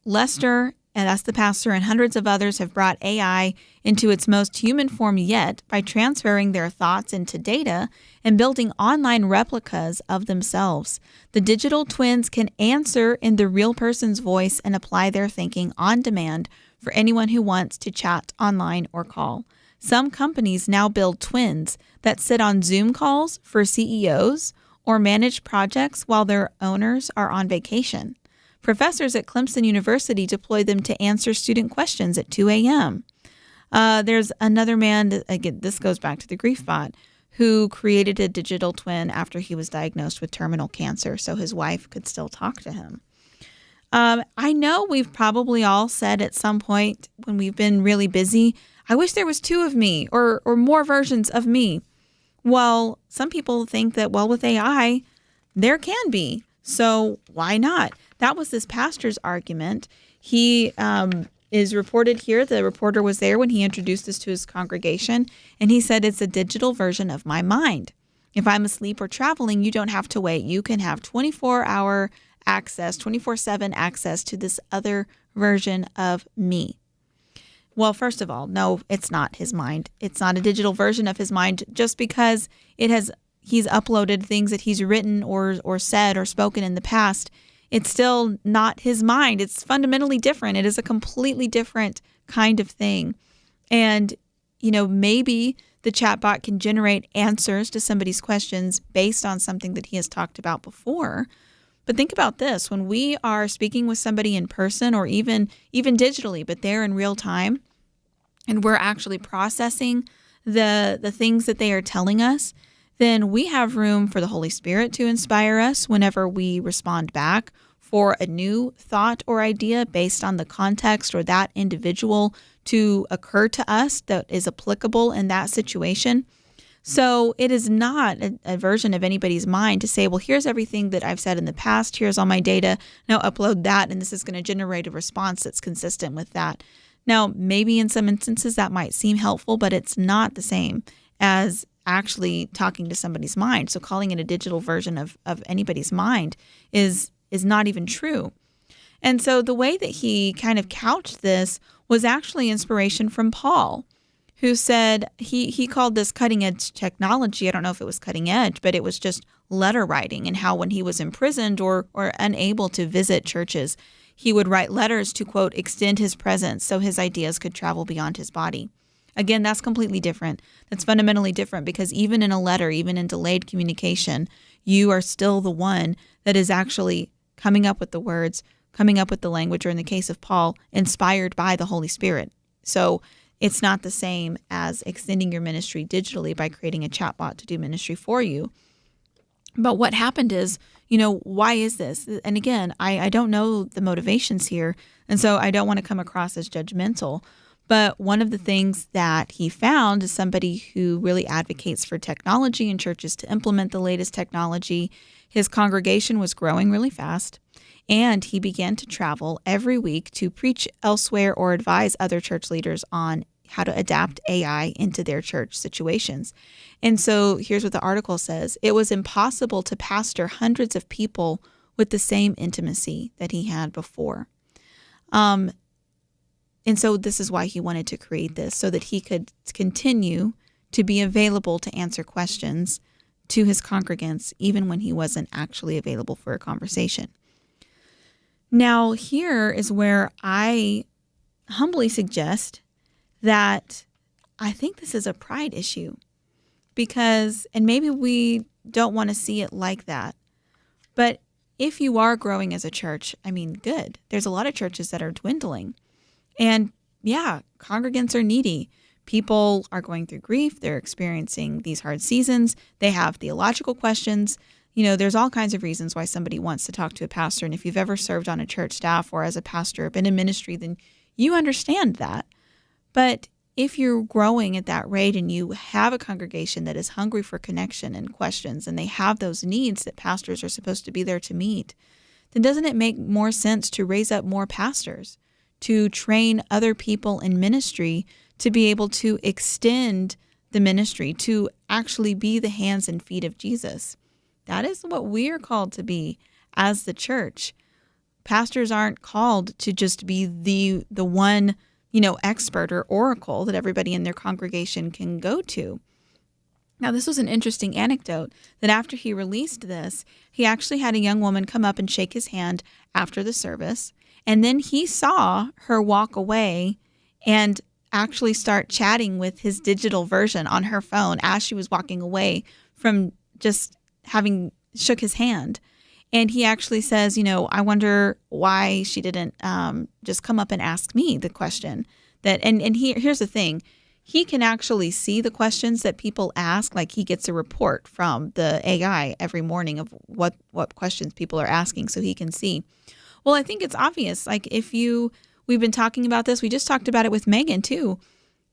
Lester, and that's the pastor, and hundreds of others have brought AI into its most human form yet by transferring their thoughts into data and building online replicas of themselves. The digital twins can answer in the real person's voice and apply their thinking on demand for anyone who wants to chat online or call. Some companies now build twins that sit on Zoom calls for CEOs or manage projects while their owners are on vacation. Professors at Clemson University deploy them to answer student questions at 2 a.m. There's another man, again, this goes back to the grief bot, who created a digital twin after he was diagnosed with terminal cancer so his wife could still talk to him. I know we've probably all said at some point when we've been really busy, I wish there was two of me or more versions of me. Well, some people think that, well, with AI, there can be. So why not? That was this pastor's argument. He is reported here. The reporter was there when he introduced this to his congregation, and he said, it's a digital version of my mind. If I'm asleep or traveling, you don't have to wait. You can have 24-hour access, 24/7 access to this other version of me. Well, first of all, no, it's not his mind. It's not a digital version of his mind just because he's uploaded things that he's written or said or spoken in the past. It's still not his mind. It's fundamentally different. It is a completely different kind of thing. And, maybe the chatbot can generate answers to somebody's questions based on something that he has talked about before. But think about this. When we are speaking with somebody in person or even digitally, but they're in real time, and we're actually processing the things that they are telling us, then we have room for the Holy Spirit to inspire us whenever we respond back for a new thought or idea based on the context or that individual to occur to us that is applicable in that situation. So it is not a version of anybody's mind to say, well, here's everything that I've said in the past. Here's all my data. Now upload that, and this is going to generate a response that's consistent with that. Now, maybe in some instances that might seem helpful, but it's not the same as actually talking to somebody's mind. So calling it a digital version of anybody's mind is not even true. And so the way that he kind of couched this was actually inspiration from Paul, who said he called this cutting edge technology. I don't know if it was cutting edge, but it was just letter writing, and how when he was imprisoned or unable to visit churches, he would write letters to, quote, extend his presence so his ideas could travel beyond his body. Again, that's completely different. That's fundamentally different, because even in a letter, even in delayed communication, you are still the one that is actually coming up with the words, coming up with the language, or in the case of Paul, inspired by the Holy Spirit. So it's not the same as extending your ministry digitally by creating a chatbot to do ministry for you. But what happened is, why is this? And again, I don't know the motivations here, and so I don't want to come across as judgmental. But one of the things that he found is somebody who really advocates for technology in churches to implement the latest technology. His congregation was growing really fast, and he began to travel every week to preach elsewhere or advise other church leaders on how to adapt AI into their church situations. And so here's what the article says. It was impossible to pastor hundreds of people with the same intimacy that he had before. And so this is why he wanted to create this, so that he could continue to be available to answer questions to his congregants, even when he wasn't actually available for a conversation. Now, here is where I humbly suggest that I think this is a pride issue, because, and maybe we don't want to see it like that, but if you are growing as a church, good. There's a lot of churches that are dwindling. And yeah, congregants are needy. People are going through grief. They're experiencing these hard seasons. They have theological questions. There's all kinds of reasons why somebody wants to talk to a pastor. And if you've ever served on a church staff or as a pastor or been in ministry, then you understand that. But if you're growing at that rate and you have a congregation that is hungry for connection and questions, and they have those needs that pastors are supposed to be there to meet, then doesn't it make more sense to raise up more pastors, to train other people in ministry to be able to extend the ministry, to actually be the hands and feet of Jesus? That is what we are called to be as the church. Pastors aren't called to just be the one, expert or oracle that everybody in their congregation can go to. Now, this was an interesting anecdote that after he released this, he actually had a young woman come up and shake his hand after the service. And then he saw her walk away and actually start chatting with his digital version on her phone as she was walking away from just having shook his hand. And he actually says, I wonder why she didn't just come up and ask me the question. Here's the thing. He can actually see the questions that people ask. Like, he gets a report from the AI every morning of what questions people are asking, so he can see. Well, I think it's obvious. Like, we've been talking about this. We just talked about it with Megan too.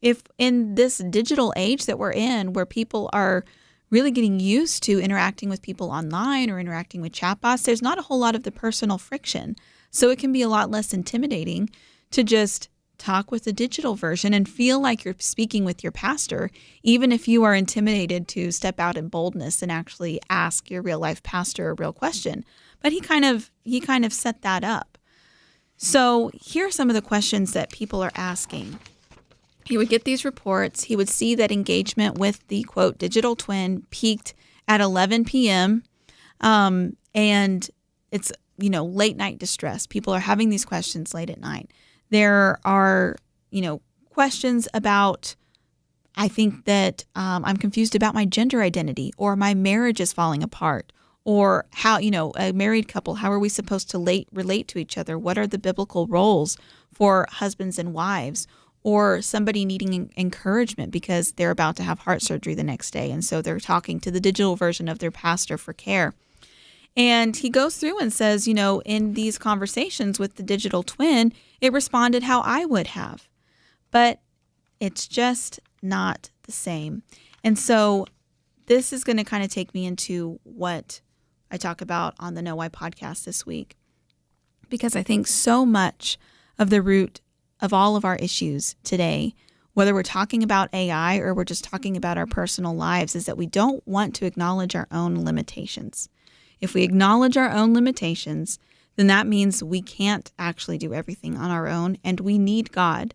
If in this digital age that we're in, where people are really getting used to interacting with people online or interacting with chatbots, there's not a whole lot of the personal friction. So it can be a lot less intimidating to just talk with the digital version and feel like you're speaking with your pastor, even if you are intimidated to step out in boldness and actually ask your real life pastor a real question. But he kind of set that up. So here are some of the questions that people are asking. He would get these reports. He would see that engagement with the, quote, digital twin peaked at 11 p.m. And it's, late night distress. People are having these questions late at night. There are, questions about, I think that I'm confused about my gender identity, or my marriage is falling apart, or how, a married couple, how are we supposed to relate to each other? What are the biblical roles for husbands and wives? Or somebody needing encouragement because they're about to have heart surgery the next day. And so they're talking to the digital version of their pastor for care. And he goes through and says, in these conversations with the digital twin, it responded how I would have. But it's just not the same. And so this is going to kind of take me into what I talk about on the Know Why podcast this week, because I think so much of the root of all of our issues today, whether we're talking about AI or we're just talking about our personal lives, is that we don't want to acknowledge our own limitations. If we acknowledge our own limitations, then that means we can't actually do everything on our own, and we need God,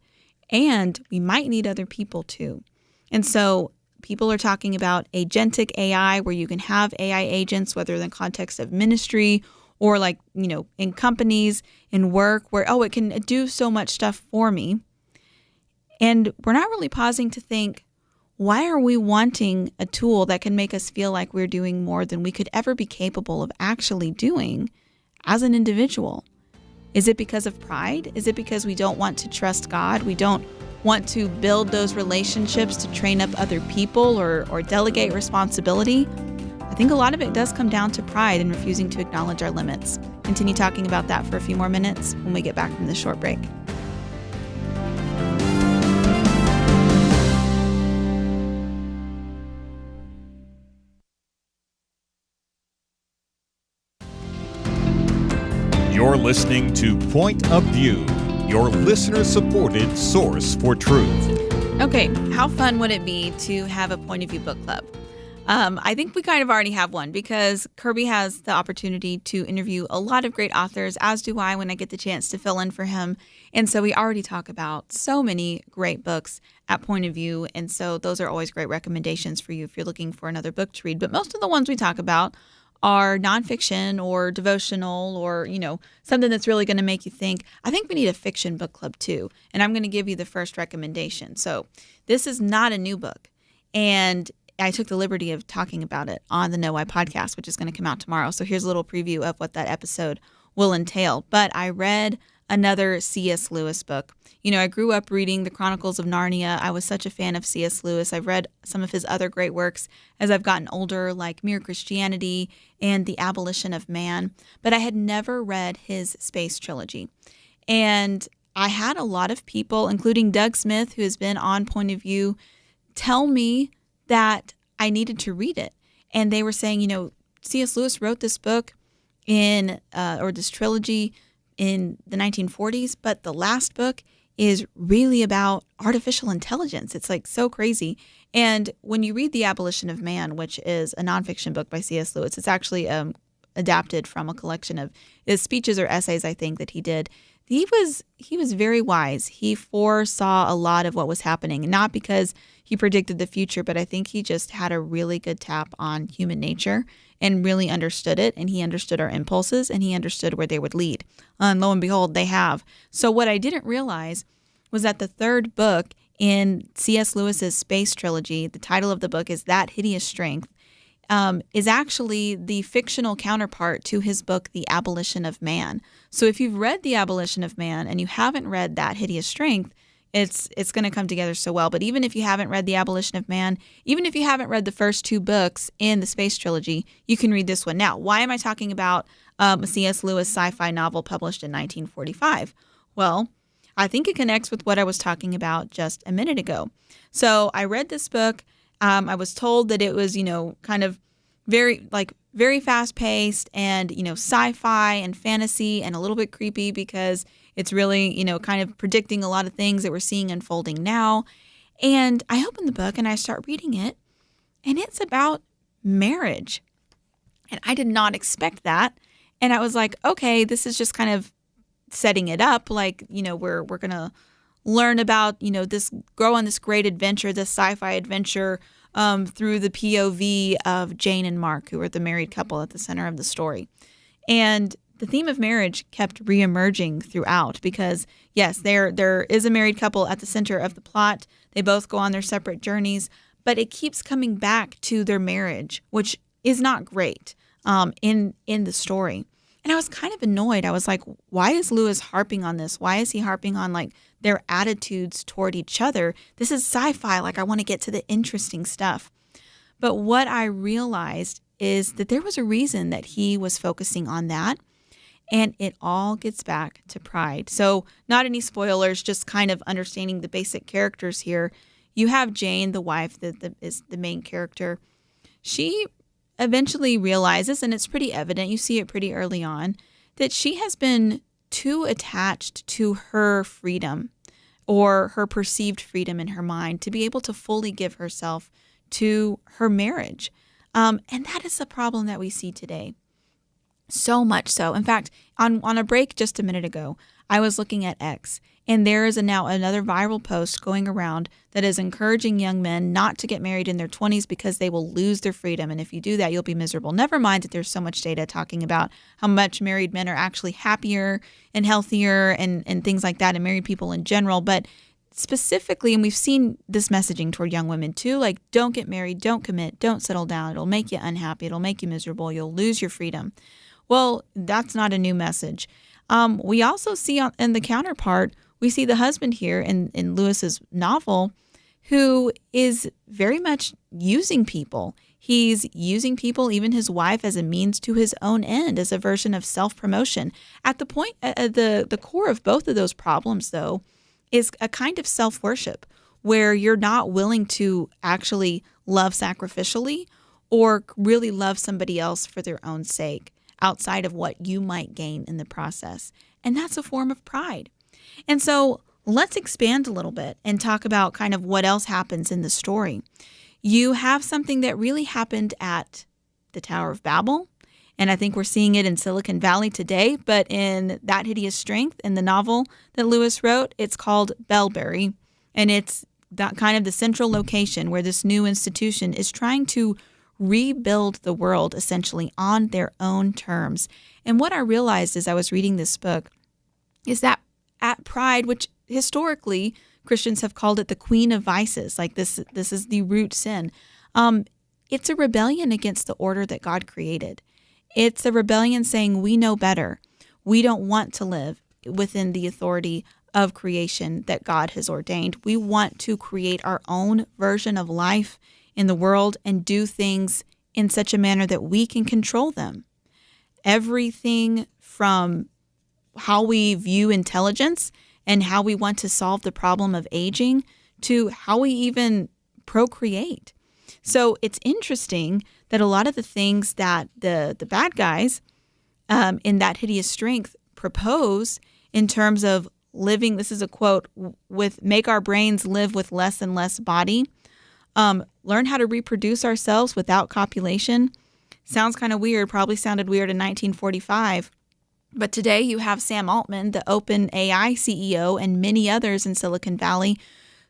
and we might need other people too. And so people are talking about agentic AI, where you can have AI agents, whether in the context of ministry or in companies, in work, where, it can do so much stuff for me. And we're not really pausing to think, why are we wanting a tool that can make us feel like we're doing more than we could ever be capable of actually doing as an individual? Is it because of pride? Is it because we don't want to trust God? We don't want to build those relationships to train up other people or delegate responsibility? I think a lot of it does come down to pride and refusing to acknowledge our limits. Continue talking about that for a few more minutes when we get back from this short break. You're listening to Point of View, your listener-supported source for truth. Okay, how fun would it be to have a Point of View book club? I think we kind of already have one, because Kirby has the opportunity to interview a lot of great authors, as do I when I get the chance to fill in for him. And so we already talk about so many great books at Point of View. And so those are always great recommendations for you if you're looking for another book to read. But most of the ones we talk about are nonfiction or devotional or, something that's really going to make you think. I think we need a fiction book club too. And I'm going to give you the first recommendation. So this is not a new book. And I took the liberty of talking about it on the Know Why podcast, which is going to come out tomorrow. So here's a little preview of what that episode will entail. But I read another C.S. Lewis book. I grew up reading the Chronicles of Narnia. I was such a fan of C.S. Lewis. I've read some of his other great works as I've gotten older, like Mere Christianity and The Abolition of Man. But I had never read his space trilogy. And I had a lot of people, including Doug Smith, who has been on Point of View, tell me that I needed to read it. And they were saying, C.S. Lewis wrote this book or this trilogy in the 1940s, but the last book is really about artificial intelligence. It's so crazy. And when you read The Abolition of Man, which is a nonfiction book by C.S. Lewis, it's actually adapted from a collection of his speeches or essays, I think, that he did. He was very wise. He foresaw a lot of what was happening, not because he predicted the future, but I think he just had a really good tap on human nature and really understood it, and he understood our impulses, and he understood where they would lead. And lo and behold, they have. So what I didn't realize was that the third book in C.S. Lewis's space trilogy, the title of the book is That Hideous Strength, is actually the fictional counterpart to his book, The Abolition of Man. So if you've read The Abolition of Man and you haven't read That Hideous Strength, it's going to come together so well. But even if you haven't read The Abolition of Man, even if you haven't read the first two books in the space trilogy, you can read this one. Now, why am I talking about a C.S. Lewis sci-fi novel published in 1945? Well, I think it connects with what I was talking about just a minute ago. So I read this book. I was told that it was, kind of very fast-paced and, sci-fi and fantasy and a little bit creepy because it's really, kind of predicting a lot of things that we're seeing unfolding now. And I open the book and I start reading it, and it's about marriage. And I did not expect that. And I was like, okay, this is just kind of setting it up. We're going to learn about, grow on this great adventure, this sci-fi adventure through the POV of Jane and Mark, who are the married couple at the center of the story. And the theme of marriage kept reemerging throughout because, yes, there is a married couple at the center of the plot. They both go on their separate journeys, but it keeps coming back to their marriage, which is not great in the story. And I was kind of annoyed. I was like, why is Lewis harping on this? Why is he harping on their attitudes toward each other? This is sci-fi. I want to get to the interesting stuff. But what I realized is that there was a reason that he was focusing on that. And it all gets back to pride. So not any spoilers, just kind of understanding the basic characters here. You have Jane, the wife, that is the main character. She eventually realizes, and it's pretty evident, you see it pretty early on, that she has been too attached to her freedom or her perceived freedom in her mind to be able to fully give herself to her marriage. And that is the problem that we see today. So much so. In fact, on a break just a minute ago, I was looking at X, and there is now another viral post going around that is encouraging young men not to get married in their 20s because they will lose their freedom. And if you do that, you'll be miserable. Never mind that there's so much data talking about how much married men are actually happier and healthier and things like that, and married people in general. But specifically, and we've seen this messaging toward young women too, like don't get married, don't commit, don't settle down. It'll make you unhappy. It'll make you miserable. You'll lose your freedom. Well, that's not a new message. We also see in the counterpart, we see the husband here in Lewis's novel who is very much using people. He's using people, even his wife, as a means to his own end, as a version of self-promotion. At the core of both of those problems, though, is a kind of self-worship where you're not willing to actually love sacrificially or really love somebody else for their own sake, outside of what you might gain in the process. And that's a form of pride. And so let's expand a little bit and talk about kind of what else happens in the story. You have something that really happened at the Tower of Babel, and I think we're seeing it in Silicon Valley today, but in That Hideous Strength, in the novel that Lewis wrote, it's called Bellberry, and it's that kind of the central location where this new institution is trying to rebuild the world essentially on their own terms. And what I realized as I was reading this book is that at pride, which historically Christians have called it the queen of vices, like this is the root sin. It's a rebellion against the order that God created. It's a rebellion saying we know better. We don't want to live within the authority of creation that God has ordained. We want to create our own version of life in the world and do things in such a manner that we can control them. Everything from how we view intelligence and how we want to solve the problem of aging to how we even procreate. So it's interesting that a lot of the things that the bad guys in That Hideous Strength propose in terms of living, this is a quote, with make our brains live with less and less body, learn how to reproduce ourselves without copulation. Sounds kind of weird, probably sounded weird in 1945. But today you have Sam Altman, the OpenAI CEO, and many others in Silicon Valley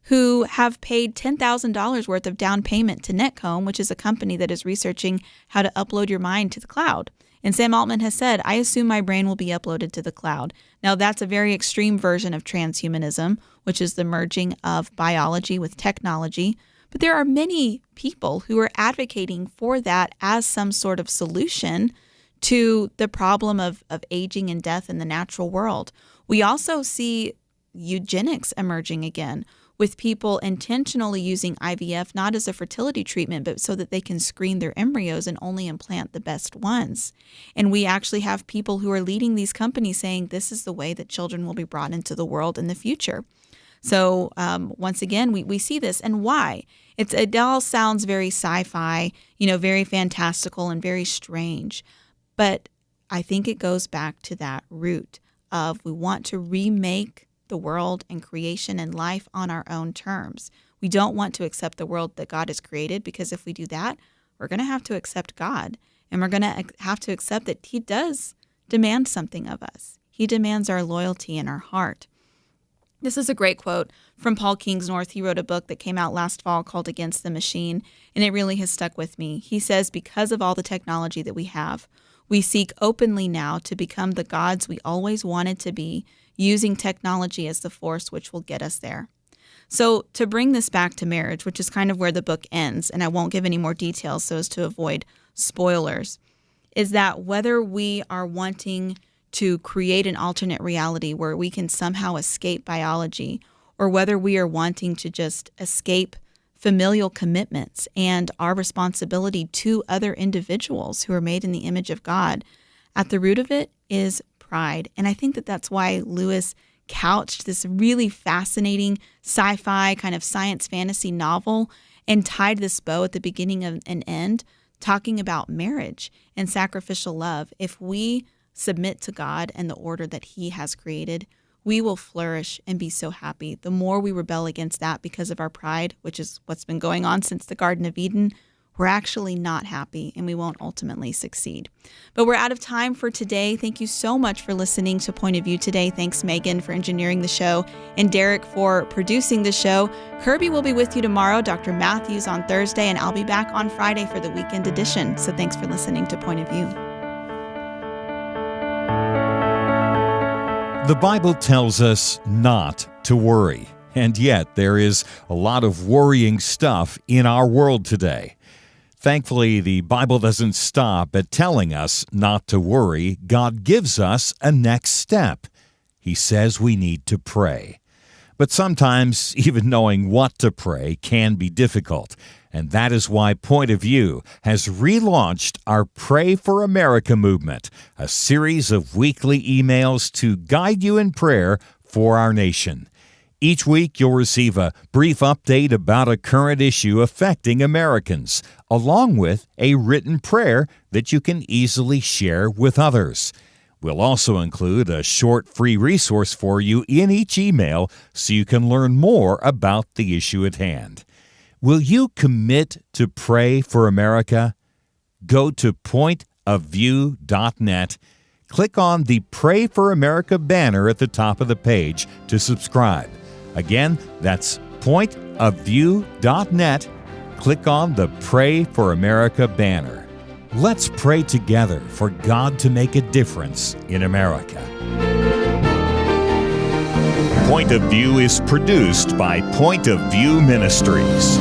who have paid $10,000 worth of down payment to Netcomb, which is a company that is researching how to upload your mind to the cloud. And Sam Altman has said, I assume my brain will be uploaded to the cloud. Now, that's a very extreme version of transhumanism, which is the merging of biology with technology. But there are many people who are advocating for that as some sort of solution to the problem of aging and death in the natural world. We also see eugenics emerging again, with people intentionally using IVF not as a fertility treatment, but so that they can screen their embryos and only implant the best ones. And we actually have people who are leading these companies saying this is the way that children will be brought into the world in the future. So once again, we see this. And why? It all sounds very sci-fi, very fantastical and very strange. But I think it goes back to that root of we want to remake the world and creation and life on our own terms. We don't want to accept the world that God has created, because if we do that, we're going to have to accept God, and we're going to have to accept that He does demand something of us. He demands our loyalty and our heart. This is a great quote from Paul Kingsnorth. He wrote a book that came out last fall called Against the Machine, and it really has stuck with me. He says, because of all the technology that we have, we seek openly now to become the gods we always wanted to be, using technology as the force which will get us there. So to bring this back to marriage, which is kind of where the book ends, and I won't give any more details so as to avoid spoilers, is that whether we are wanting to create an alternate reality where we can somehow escape biology, or whether we are wanting to just escape familial commitments and our responsibility to other individuals who are made in the image of God, at the root of it is pride. And I think that that's why Lewis couched this really fascinating sci-fi kind of science fantasy novel and tied this bow at the beginning of an end, talking about marriage and sacrificial love. If we submit to God and the order that He has created, we will flourish and be so happy. The more we rebel against that because of our pride, which is what's been going on since the Garden of Eden, we're actually not happy and we won't ultimately succeed. But we're out of time for today. Thank you so much for listening to Point of View today. Thanks, Megan, for engineering the show, and Derek for producing the show. Kirby will be with you tomorrow, Dr. Matthews on Thursday, and I'll be back on Friday for the weekend edition. So thanks for listening to Point of View. The Bible tells us not to worry, and yet there is a lot of worrying stuff in our world today. Thankfully, the Bible doesn't stop at telling us not to worry. God gives us a next step. He says we need to pray. But sometimes even knowing what to pray can be difficult, and that is why Point of View has relaunched our Pray for America movement, a series of weekly emails to guide you in prayer for our nation. Each week, you'll receive a brief update about a current issue affecting Americans, along with a written prayer that you can easily share with others. We'll also include a short free resource for you in each email so you can learn more about the issue at hand. Will you commit to pray for America? Go to pointofview.net. Click on the Pray for America banner at the top of the page to subscribe. Again, that's pointofview.net. Click on the Pray for America banner. Let's pray together for God to make a difference in America. Point of View is produced by Point of View Ministries.